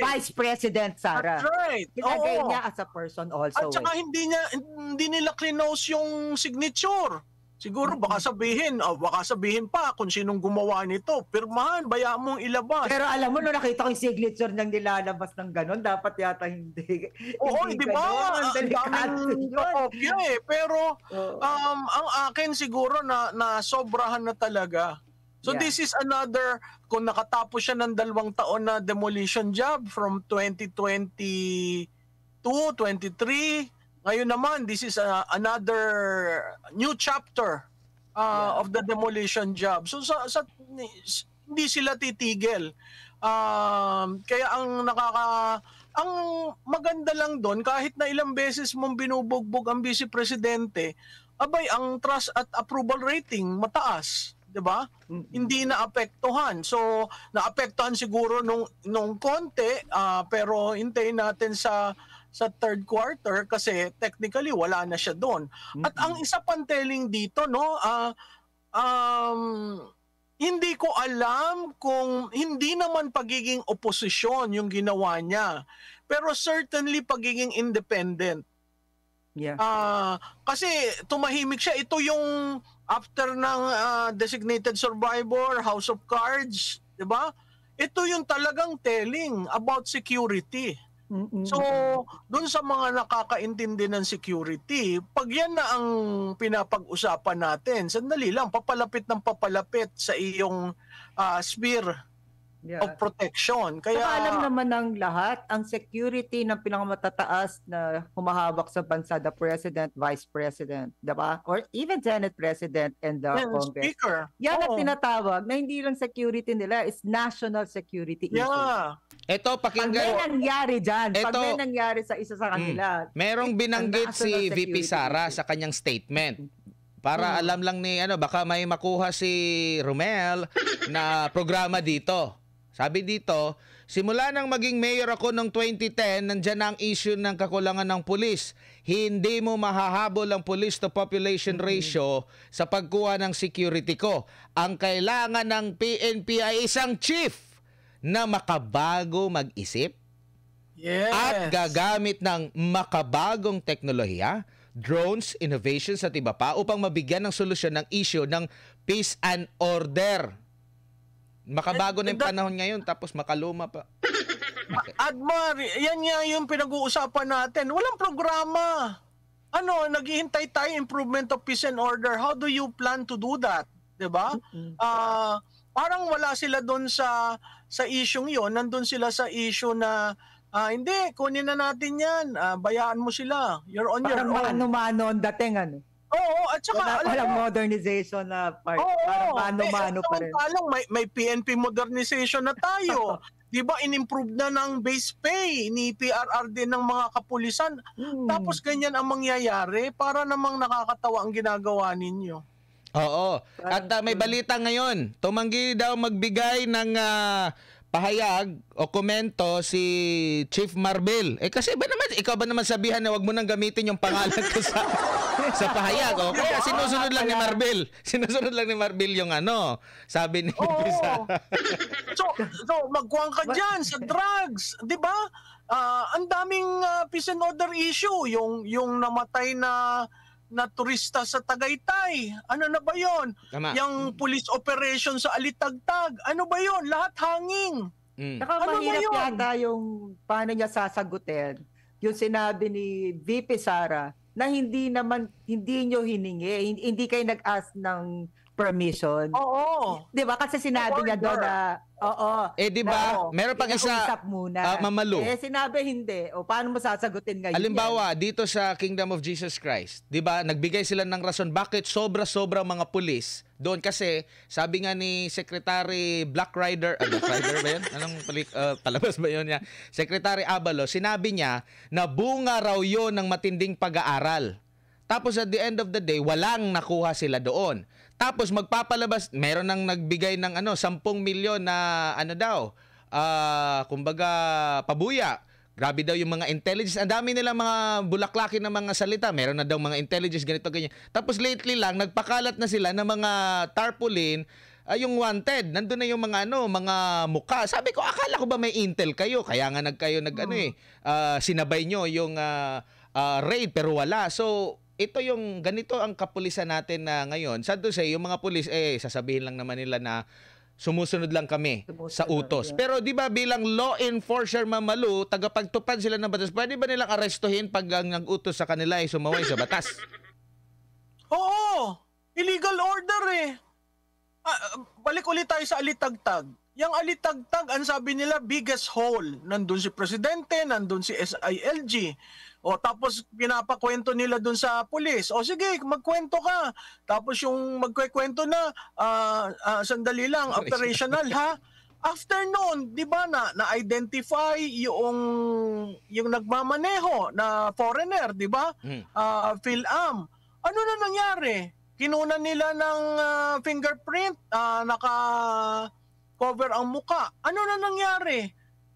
Vice President Sara. That's right. Nilagay niya as a person also. At saka hindi nila clinose yung signature. Siguro baka sabihin pa kung sinong gumawa nito. Pirmahan, bayaan mong ilabas. Pero alam mo, nung nakita ko yung signature niyang nilalabas ng gano'n, dapat yata hindi. Di ba? Ang daming kopya Pero ang akin siguro na sobrahan na talaga. So this is another, kung nakatapos siya ng 2 taon na demolition job from 2022, 23, ngayon naman, this is another new chapter of the demolition job. So hindi sila titigil. Kaya ang maganda lang doon, kahit na ilang beses mong binubugbog ang Vice Presidente, ang trust at approval rating mataas. 'Di ba? Hindi naapektuhan. So naapektuhan siguro nung konti, pero hintayin natin sa 3rd quarter kasi technically wala na siya doon. At ang isa pang telling dito, hindi ko alam kung hindi naman pagiging oposisyon yung ginawa niya, pero certainly pagiging independent. Yeah. Kasi tumahimik siya. Ito yung after ng Designated Survivor, House of Cards, 'di ba? Ito yung talagang telling about security. So, dun sa mga nakakaintindi ng security, pag yan na ang pinapag-usapan natin, sandali lang, papalapit ng papalapit sa iyong sphere of protection. Kaya Saka alam naman ng lahat, ang security ng pinakamatataas na humahawak sa bansa, the President, Vice President, diba? Or even Senate President and the Congress. Speaker. Yan ang tinatawag na hindi lang security nila, is national security issue. Yeah. Ito, Pag may pakinggan. nangyari dyan, pag Ito, may nangyari sa isa sa kanila, merong binanggit ang si national VP security Sara issue. sa kanyang statement. Para alam lang ni, baka may makuha si Romel na programa dito. Sabi dito, simula nang maging mayor ako noong 2010, nandyan na ang issue ng kakulangan ng pulis. Hindi mo mahahabol ang police to population ratio sa pagkuha ng security ko. Ang kailangan ng PNP ay isang chief na makabago mag-isip Yes. at gagamit ng makabagong teknolohiya, drones, innovations at iba pa upang mabigyan ng solusyon ng issue ng peace and order. Makabago na yung panahon ngayon tapos makaluma pa. Admar, yan nga yung pinag-uusapan natin. Walang programa. Naghihintay tayo improvement of peace and order. How do you plan to do that? 'Di ba? Parang wala sila doon sa issue 'yon. Nandun sila sa issue na hindi, kunin na natin 'yan. Bayaan mo sila. You're on your parang own. mano-mano ang dating, Oo, at saka walang modernization na part. Parang mano-mano pa rin. May PNP modernization na tayo. 'Di ba, inimprove na ng base pay ni PRRD ng mga kapulisan. Tapos ganyan ang mangyayari, para namang nakakatawa ang ginagawa ninyo. Oo. At may balita ngayon. Tumanggi daw magbigay ng pahayag o komento si Chief Marbil. Kasi ikaw ba naman sabihan na wag mo nang gamitin yung pangalan ko sa pahayag. O kaya sinusunod lang ni Marbil. Sinusunod lang ni Marbil yung sabi ni Pisa. So magkuhan ka dyan sa drugs, 'di ba? Ang daming peace and order issue, yung namatay na turista sa Tagaytay. Ano na ba 'yon? Yung police operation sa Alitagtag. Ano ba 'yon? Lahat hanging. Saka mahirap yata yung paano niya sasagutin yung sinabi ni VP Sara na hindi nyo hiningi, hindi kayo nag-ask ng permission. Oo. 'Di ba? Kasi sinabi niya doon na di ba? Meron pang isa muna. Mamalu. Sinabi hindi. O paano mo sasagutin ngayon? Halimbawa, dito sa Kingdom of Jesus Christ, 'di ba? Nagbigay sila ng rason bakit sobra-sobra mga pulis doon, kasi sabi nga ni Secretary Black Rider ba 'yan? Anong palabas ba 'yon niya? Secretary Abalo, sinabi niya na bunga raw 'yon ng matinding pag-aaral. Tapos at the end of the day, walang nakuha sila doon. Tapos magpapalabas, meron nang nagbigay ng 10 milyon na kumbaga pabuya. Grabe daw yung mga intelligence. Ang dami nila mga bulaklaki na mga salita. Meron na daw mga intelligence, ganito, ganyan. Tapos lately lang, nagpakalat na sila ng mga tarpaulin, yung wanted. Nandun na yung mga mga muka. Sabi ko, akala ko ba may intel kayo? Kaya nga sinabay nyo yung raid, pero wala. So, ito yung ganito ang kapulisan natin na ngayon. Sad to say, yung mga pulis sasabihin lang naman nila na sumusunod lang kami sa utos. Yeah. Pero di ba bilang law enforcer, Mamalu, tagapagtupad sila ng batas, pwede ba nilang arestuhin pag ang nag-utos sa kanila ay sumaway sa batas? Oo! Illegal order balik ulit tayo sa Alitagtag. Yung Alitagtag, ang sabi nila, biggest hole. Nandun si Presidente, nandun si SILG. Tapos pinapakwento nila dun sa pulis. Sige, magkwento ka. Tapos yung magkwekwento na, sandali lang, operational ha. After noon, di ba na-identify yung nagmamaneho na foreigner, di ba? PhilAm. Ano na nangyari? Kinunan nila ng fingerprint, naka-cover ang muka. Ano na nangyari?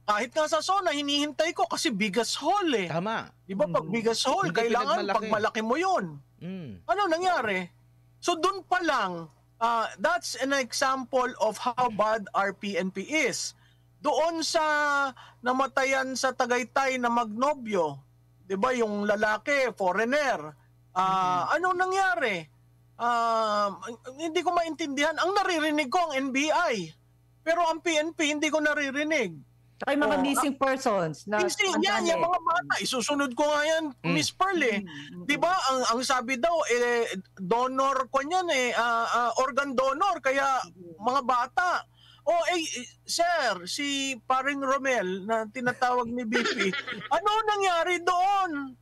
Kahit nga sa SONA, hinihintay ko kasi biggest hole Tama. Di ba pag biggest hole, Hindi kailangan pagmalaki mo yun. Ano nangyari? So dun pa lang, that's an example of how bad our PNP is. Doon sa namatayan sa Tagaytay na Magnobio, di ba yung lalaki, foreigner, ano nangyari? Hindi ko maintindihan. Ang naririnig ko ang NBI. Pero ang PNP, hindi ko naririnig. Saka yung mga Oo. missing persons na Yan, yung mga bata, isusunod ko nga yan, Miss Pearl eh. 'Di ba? Ang sabi daw donor ko niyan organ donor kaya mga bata. Sir, si Paring Romel na tinatawag ni BP, ano nangyari doon?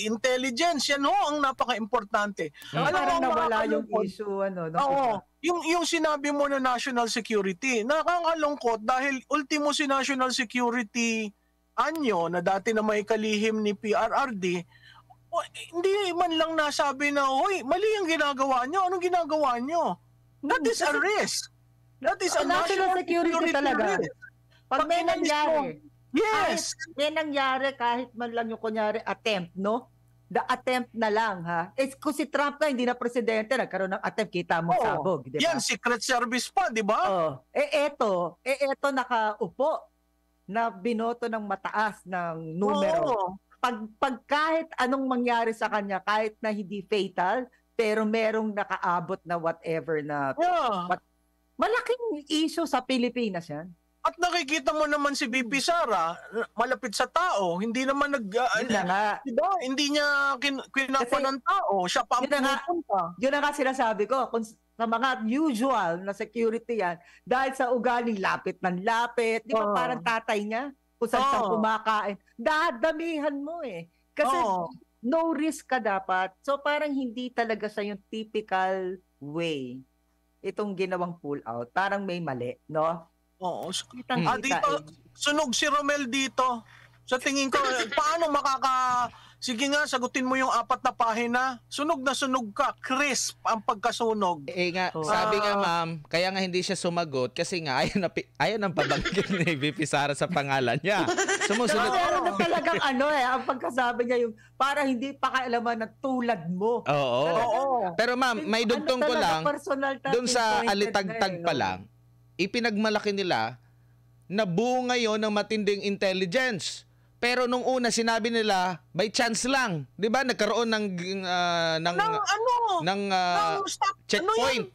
Intelligence, yan ang napaka-importante. Parang mo, nawala yung nakakalungkot. issue, Oo. Yung sinabi mo na national security, nakakalungkot dahil ultimo si national security anyo na dati na may kalihim ni PRRD, hindi man lang nasabi na, hoy, mali ang ginagawa nyo. Anong ginagawa nyo? That is a risk. That is a national security talaga. risk. Pag may nangyari, Yes. may nangyari kahit man lang yung kunyari attempt, no? The attempt na lang, ha? Kung si Trump na hindi na presidente, nagkaroon ng attempt, kita mo sabog, di ba? Yan, Secret Service pa, di ba? Eto nakaupo na binoto ng mataas ng numero. Pag kahit anong mangyari sa kanya, kahit na hindi fatal, pero merong nakaabot na whatever na malaking issue sa Pilipinas yan. At nakikita mo naman si BP Sara, malapit sa tao, hindi naman diba? Hindi niya kinapa ng tao, siya pa ang pumupunta. Yun na nga sinasabi ko, kung sa mga usual na security yan, dahil sa ugaling lapit ng lapit, di ba parang tatay niya, kung saan kumakain, dadamihan mo eh. Kasi no risk ka dapat. So parang hindi talaga siya yung typical way itong ginawang pull out. Parang may mali, no? Oo. Dito, sunog si Romel dito. Sa tingin ko, paano sige nga, sagutin mo yung 4 na pahina. Sunog na sunog ka. Crisp ang pagkasunog. Sabi nga ma'am, kaya nga hindi siya sumagot kasi nga ayaw ng pabanggit ni VP Sara sa pangalan niya. Sumusunod. Pero na talagang ang pagkasabi niya yung para hindi pa kaalaman na tulad mo. Oo. Pero ma'am, may dugtong ko lang, doon sa alitagtag pa lang, ipinagmalaki nila na buo ngayon ng matinding intelligence. Pero nung una sinabi nila, by chance lang, 'di ba? Nagkaroon ng checkpoint.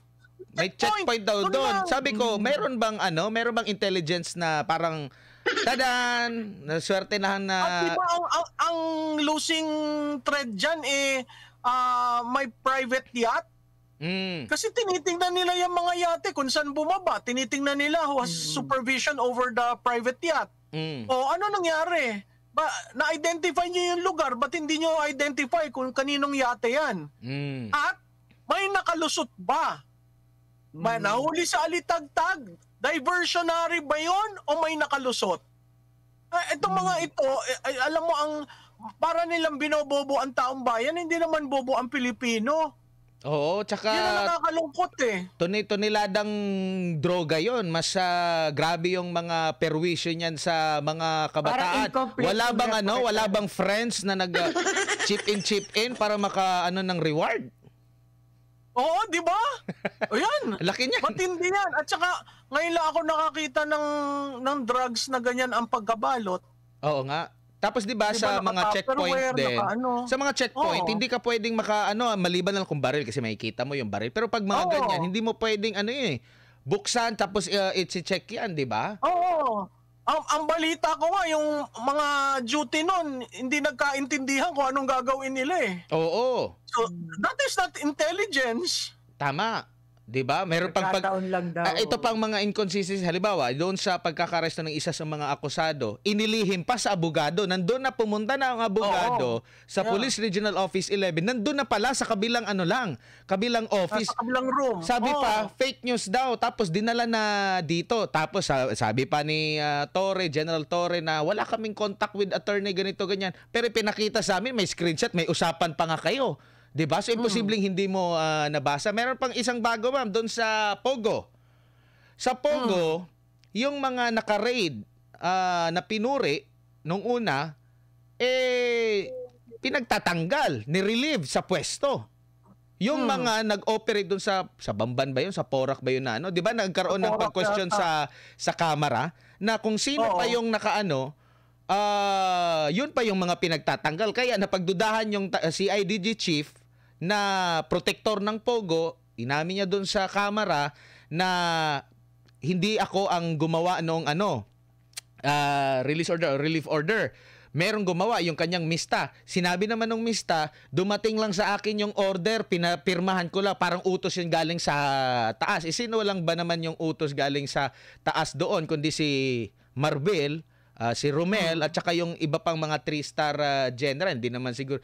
May checkpoint daw doon. Sabi ko, meron bang intelligence na parang tadan, naswertenahan na At diba ang losing thread diyan may private yacht. Kasi tinitingnan nila yung mga yate kung saan bumaba. Tinitingnan nila who has supervision over the private yacht. Ano nangyari? Na-identify niyo yung lugar, ba't hindi niyo identify kung kaninong yate yan? At may nakalusot ba? May nahuli sa alitagtag? Diversionary ba yon o may nakalusot? Itong mga ito, alam mo, para nilang binobobo ang taong bayan, hindi naman bobo ang Pilipino. Oo, tsaka yun ang nakakalungkot Toniladang droga yon. Mas grabe yung mga perwisyo niyan sa mga kabataan. Wala bang friends na nag chip in para ng reward? Oo, di ba? O yan. Laki niyan. Matindi yan. At saka ngayon lang ako nakakita ng drugs na ganyan ang pagkabalot. Oo nga. Tapos 'di ba sa mga checkpoint din. Sa mga checkpoint, hindi ka pwedeng maliban na lang kung baril kasi makikita mo yung baril. Pero pag mga ganyan, hindi mo pwedeng buksan tapos i-check yan, 'di ba? Oo. Ang balita ko nga yung mga duty noon, hindi nagkaintindihan kung anong gagawin nila eh. Oo. So, that is not intelligence. Tama. 'Di ba? Meron pang ito pang mga inconsistencies. Halimbawa, doon sa pagkakaresto ng isa sa mga akusado, inilihim pa sa abogado. Nandun na pumunta na ang abogado sa Police Regional Office 11. Nandun na pala sa kabilang kabilang office. Sa kabilang room. Sabi pa, fake news daw. Tapos dinala na dito. Tapos sabi pa ni General Torre na wala kaming contact with attorney ganito ganyan. Pero pinakita sa amin, may screenshot, may usapan pa nga kayo. Diba? So, imposibleng hindi mo nabasa. Meron pang isang bago, ma'am, doon sa Pogo. Sa Pogo, yung mga naka-raid na pinuri nung una, pinagtatanggal, ni-relieve sa pwesto. Yung mga nag-operate doon sa Bamban ba yun? Sa Porac ba yun na ano? Diba nagkaroon ng pag-question sa camera na kung sino pa yung yun pa yung mga pinagtatanggal. Kaya napagdudahan yung CIDG chief na protector ng Pogo, inamin niya doon sa camera na hindi ako ang gumawa nung release order or relief order. Merong gumawa yung kanyang mista. Sinabi naman ng mista, dumating lang sa akin yung order, pinapirmahan ko lang, parang utos yun galing sa taas. Sino lang ba naman yung utos galing sa taas doon, kundi si Marvel, si Romel, at saka yung iba pang mga 3-star general. Hindi naman siguro,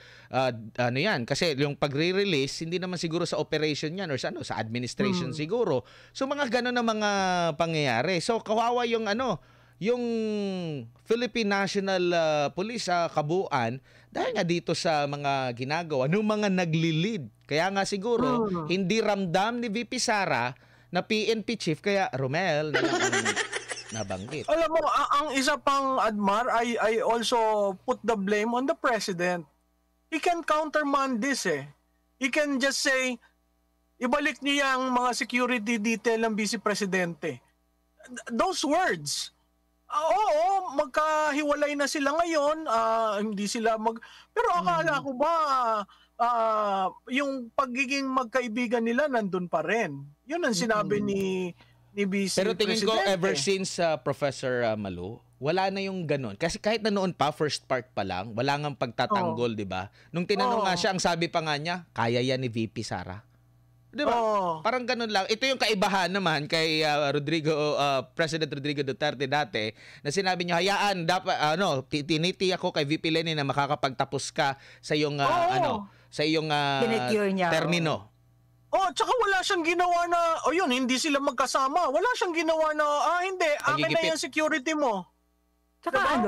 ano yan, kasi yung pagre-release, hindi naman siguro sa operation yan or sa administration siguro. So mga ganun na mga pangyayari. So kawawa yung Philippine National Police sa kabuuan dahil nga dito sa mga ginagawa ng mga nagli-lead. Kaya nga siguro hindi ramdam ni VP Sara na PNP chief, kaya Romel na lang ang nabanggit. Alam mo, ang isa pang Admar, I also put the blame on the president. He can countermand this He can just say, ibalik niya ang mga security detail ng vice presidente. Those words. Oo, magkahiwalay na sila ngayon, hindi sila pero akala ko ba yung pagiging magkaibigan nila nandun pa rin. Yun ang sinabi ni Vice Pero tingin ko Presidente. ever since Professor Malu, wala na yung ganun. Kasi kahit na noon pa, first part pa lang, wala ngang pagtatanggol, di ba? Nung tinanong nga siya, ang sabi pa nga niya, kaya yan ni VP Sara. Di ba? Parang ganun lang. Ito yung kaibahan naman kay President Rodrigo Duterte dati na sinabi niya, hayaan, dapat, tiniti ako kay VP Lenny na makakapagtapos ka sa iyong, sa iyong termino. Tsaka wala siyang ginawa na, yun, hindi sila magkasama. Wala siyang ginawa na, hindi, akin na yung security mo. Tsaka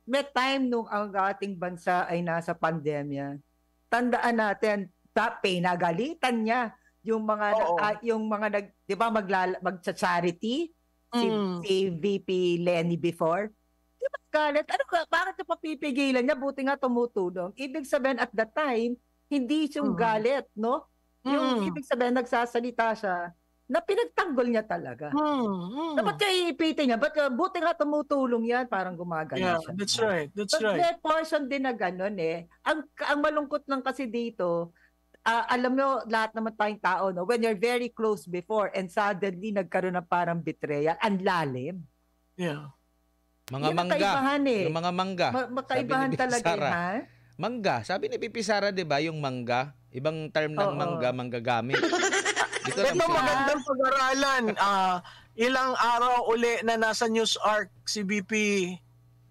may time nung ang ating bansa ay nasa pandemya. Tandaan natin, pinagalitan niya yung mga 'di ba magcha-charity si VP Lenny before. 'Di ba galit? Bakit papipigilan niya? Buti nga tumutulong. Ibig sabihin at that time, hindi yung galit, no? Yung ibig sabihin nagsasalita siya na pinagtanggol niya talaga. Dapat siya iipitin niya. Buti nga tumutulong yan, parang gumagana siya. That's right. That's right. May portion din na gano'n Ang malungkot lang kasi dito, alam mo, lahat naman tayong tao, no? When you're very close before and suddenly nagkaroon ng parang betrayal, ang lalim. Yeah. Mga mangga. Yung mga mangga. Magkaibahan talaga ha? Mangga. Sabi ni Pipi Sara, di ba, yung mangga? Ibang term ng manggagamit. Ito magandang pag-aralan. Ilang araw uli na nasa news arc si BP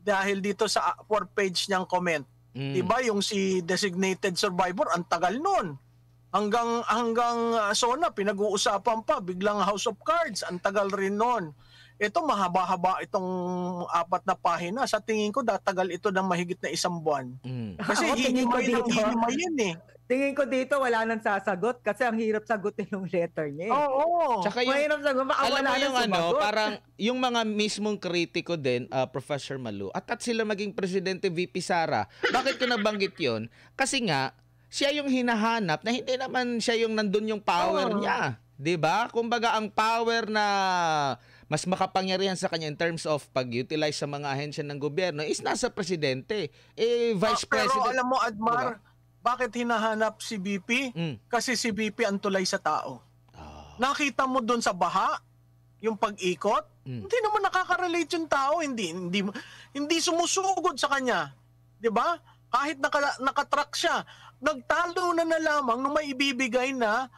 dahil dito sa 4 page niyang comment. Diba yung si designated survivor, ang tagal nun. Hanggang SONA, pinag-uusapan pa, biglang House of Cards, ang tagal rin nun. Ito mahaba-haba itong 4 na pahina. Sa tingin ko, datagal ito ng mahigit na 1 buwan. Kasi hihimayin Tingin ko dito, wala nang sasagot kasi ang hirap sagutin yung letter niya. Tsaka mahirap sagot. Alam mo yung parang yung mga mismong kritiko din, Professor Malu, at sila maging Presidente VP Sara, bakit ko nabanggit yun? Kasi nga, siya yung hinahanap na hindi naman siya yung nandun yung power niya. Diba? Kumbaga, ang power na mas makapangyarihan sa kanya in terms of pag-utilize sa mga ahensya ng gobyerno is nasa Presidente. Vice President. Pero alam mo, Admar, bakit hinahanap si BP? Kasi si BP ang tulay sa tao. Nakita mo doon sa baha, yung pag-ikot, hindi naman nakaka-relate yung tao, hindi sumusugod sa kanya. 'Di ba? Kahit nakatrack siya, nagtalo na lamang nung may ibibigay na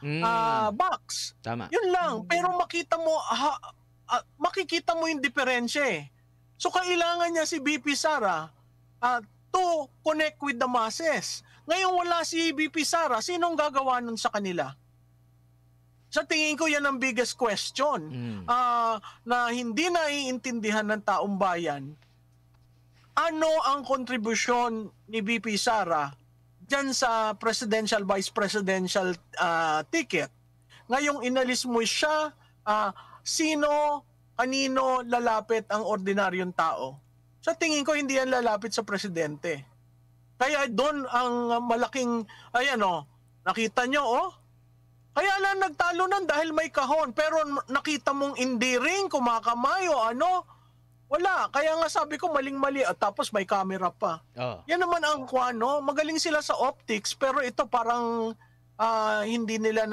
box. Tama. Yun lang. Pero makikita mo yung diferensya So kailangan niya si BP Sara to connect with the masses. Ngayon wala si BP Sara, sinong gagawa nun sa kanila? Sa tingin ko yan ang biggest question na hindi naiintindihan ng taong bayan. Ano ang kontribusyon ni BP Sara dyan sa presidential, vice presidential ticket? Ngayong inalis mo siya, kanino lalapit ang ordinaryong tao? Sa tingin ko hindi yan lalapit sa presidente. Kaya doon ang malaking, nakita nyo, kaya lang nagtalo nan dahil may kahon. Pero nakita mong endearing, kumakamay wala. Kaya nga sabi ko maling-mali at tapos may camera pa. Yan naman ang magaling sila sa optics pero ito parang hindi nila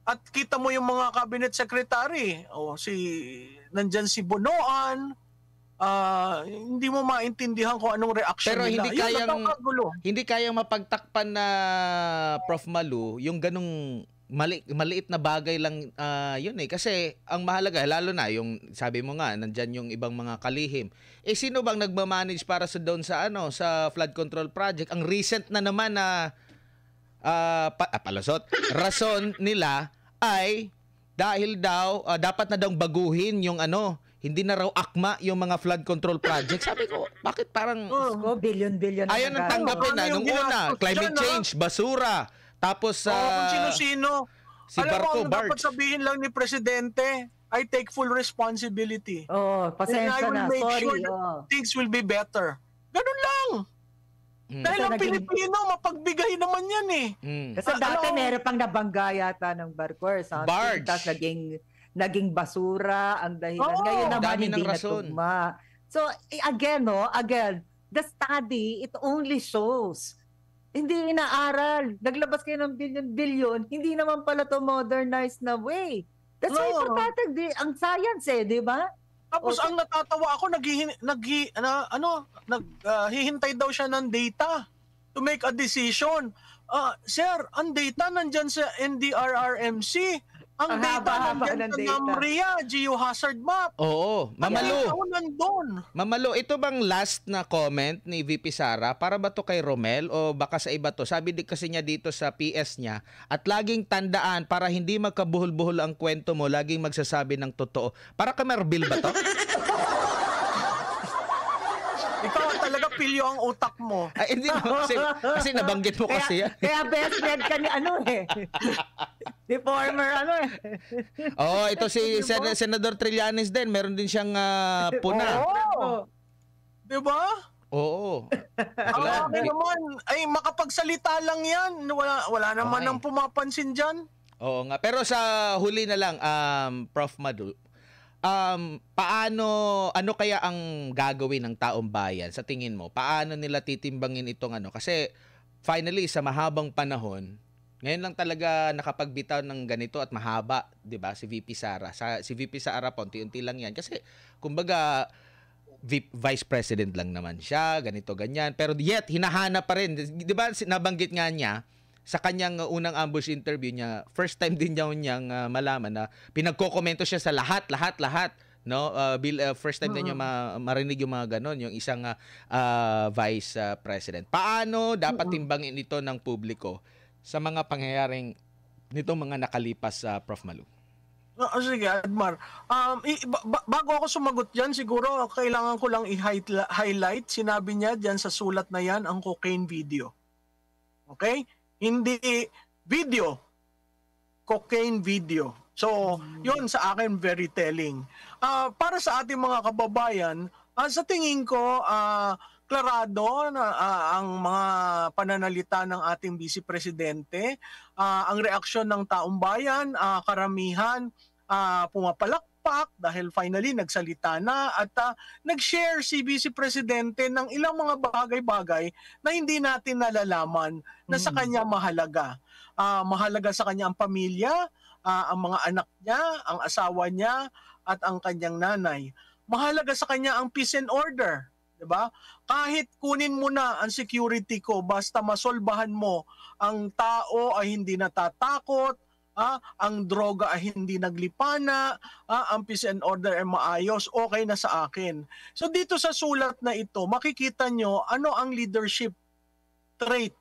At kita mo yung mga cabinet secretary, nandyan si Bonoan, hindi mo maintindihan kung anong reaction Pero nila. hindi kayang mapagtakpan na Prof. Malu yung ganung maliit na bagay lang yun eh. Kasi ang mahalaga, lalo na yung sabi mo nga, nandyan yung ibang mga kalihim. Sino bang nagmamanage para sa doon sa sa flood control project? Ang recent na naman na palusot, rason nila ay dahil daw dapat na daw baguhin yung hindi na raw akma yung mga flood control project. Sabi ko, bakit parang billion ayaw nang tanggapin na nung una, climate change, basura, tapos kung sino-sino. si Barco, dapat sabihin lang ni Presidente, I take full responsibility. Pasensya na, sorry. Sure that things will be better. Ganun lang. Dahil ang Pilipino, mapagbigay naman yan eh. Kasi dati meron pang nabangga yata ng barko. Barge. Tapos naging basura ang dahilan. Ngayon naman hindi na tugma. So again, the study, it only shows. Hindi inaaral. Naglabas kayo ng billion, hindi naman pala to modernized na way. That's why importante ang science di ba? Tapos ang natatawa ako, naghihintay daw siya ng data to make a decision. Sir, ang data nandyan sa NDRRMC. Ang data nandyan sa NAMRIA, Geohazard Map. Oo, Mamalu. Nandun. Mamalu, ito bang last na comment ni VP Sara? Para ba to kay Romel o baka sa iba to? Sabi din kasi niya dito sa PS niya, at laging tandaan para hindi magkabuhol-buhol ang kwento mo, laging magsasabi ng totoo. Para kay Marbil ba to? Ikaw talaga pilyo ang utak mo. Ay, hindi mo. Kasi nabanggit mo kasi yan. Kaya best friend ka ni Di former ito si Senador Trillanes din. Meron din siyang puna. Di ba? Oo. Naman, makapagsalita lang yan. Wala naman ang pumapansin dyan. Oo nga. Pero sa huli na lang, Prof. Madu, ano kaya ang gagawin ng taong bayan sa tingin mo? Paano nila titimbangin itong Kasi finally, sa mahabang panahon, ngayon lang talaga nakapagbitaw ng ganito at mahaba, 'di ba? Si VP Sara. Si VP Sara po, unti-unti lang 'yan kasi kumbaga Vice President lang naman siya, ganito ganyan. Pero yet hinahanap pa rin, 'di ba? Nabanggit nga niya sa kanyang unang ambush interview niya, first time din niyang malaman na pinagkokomento siya sa lahat, no? First time din niya marinig yung mga ganon, yung isang Vice President. Paano dapat timbangin ito ng publiko sa mga pangyayaring nitong mga nakalipas sa Prof. Malu? Sige, Admar. Bago ako sumagot dyan, siguro kailangan ko lang i-highlight. Sinabi niya dyan sa sulat na yan, ang cocaine video. Okay? Hindi video. Cocaine video. So, yun sa akin very telling. Para sa ating mga kababayan, sa tingin ko, klarado na ang mga pananalita ng ating Vice Presidente, ang reaksyon ng taong bayan, karamihan pumapalakpak dahil finally nagsalita na at nag-share si Vice Presidente ng ilang mga bagay-bagay na hindi natin nalalaman na sa kanya mahalaga. Mahalaga sa kanya ang pamilya, ang mga anak niya, ang asawa niya at ang kanyang nanay. Mahalaga sa kanya ang peace and order. Diba? Kahit kunin mo na ang security ko, basta masolbahan mo, ang tao ay hindi natatakot, ang droga ay hindi naglipana, ang peace and order ay maayos, okay na sa akin. So dito sa sulat na ito, makikita nyo ano ang leadership trait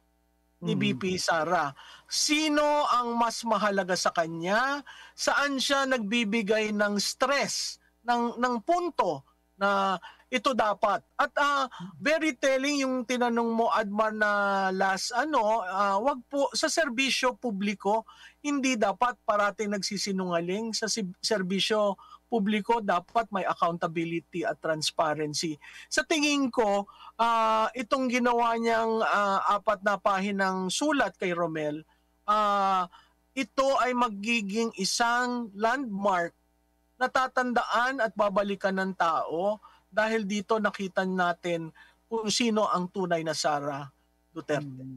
ni VP Sara. Sino ang mas mahalaga sa kanya? Saan siya nagbibigay ng stress, ng punto na ito dapat. At very telling yung tinanong mo, Admar, na last wag po sa serbisyo publiko, hindi dapat parating nagsisinungaling. Sa serbisyo publiko dapat may accountability at transparency. Sa tingin ko, itong ginawa niyang 4 na pahinang sulat kay Romel, ito ay magiging isang landmark na tatandaan at babalikan ng tao. Dahil dito nakita natin kung sino ang tunay na Sara Duterte.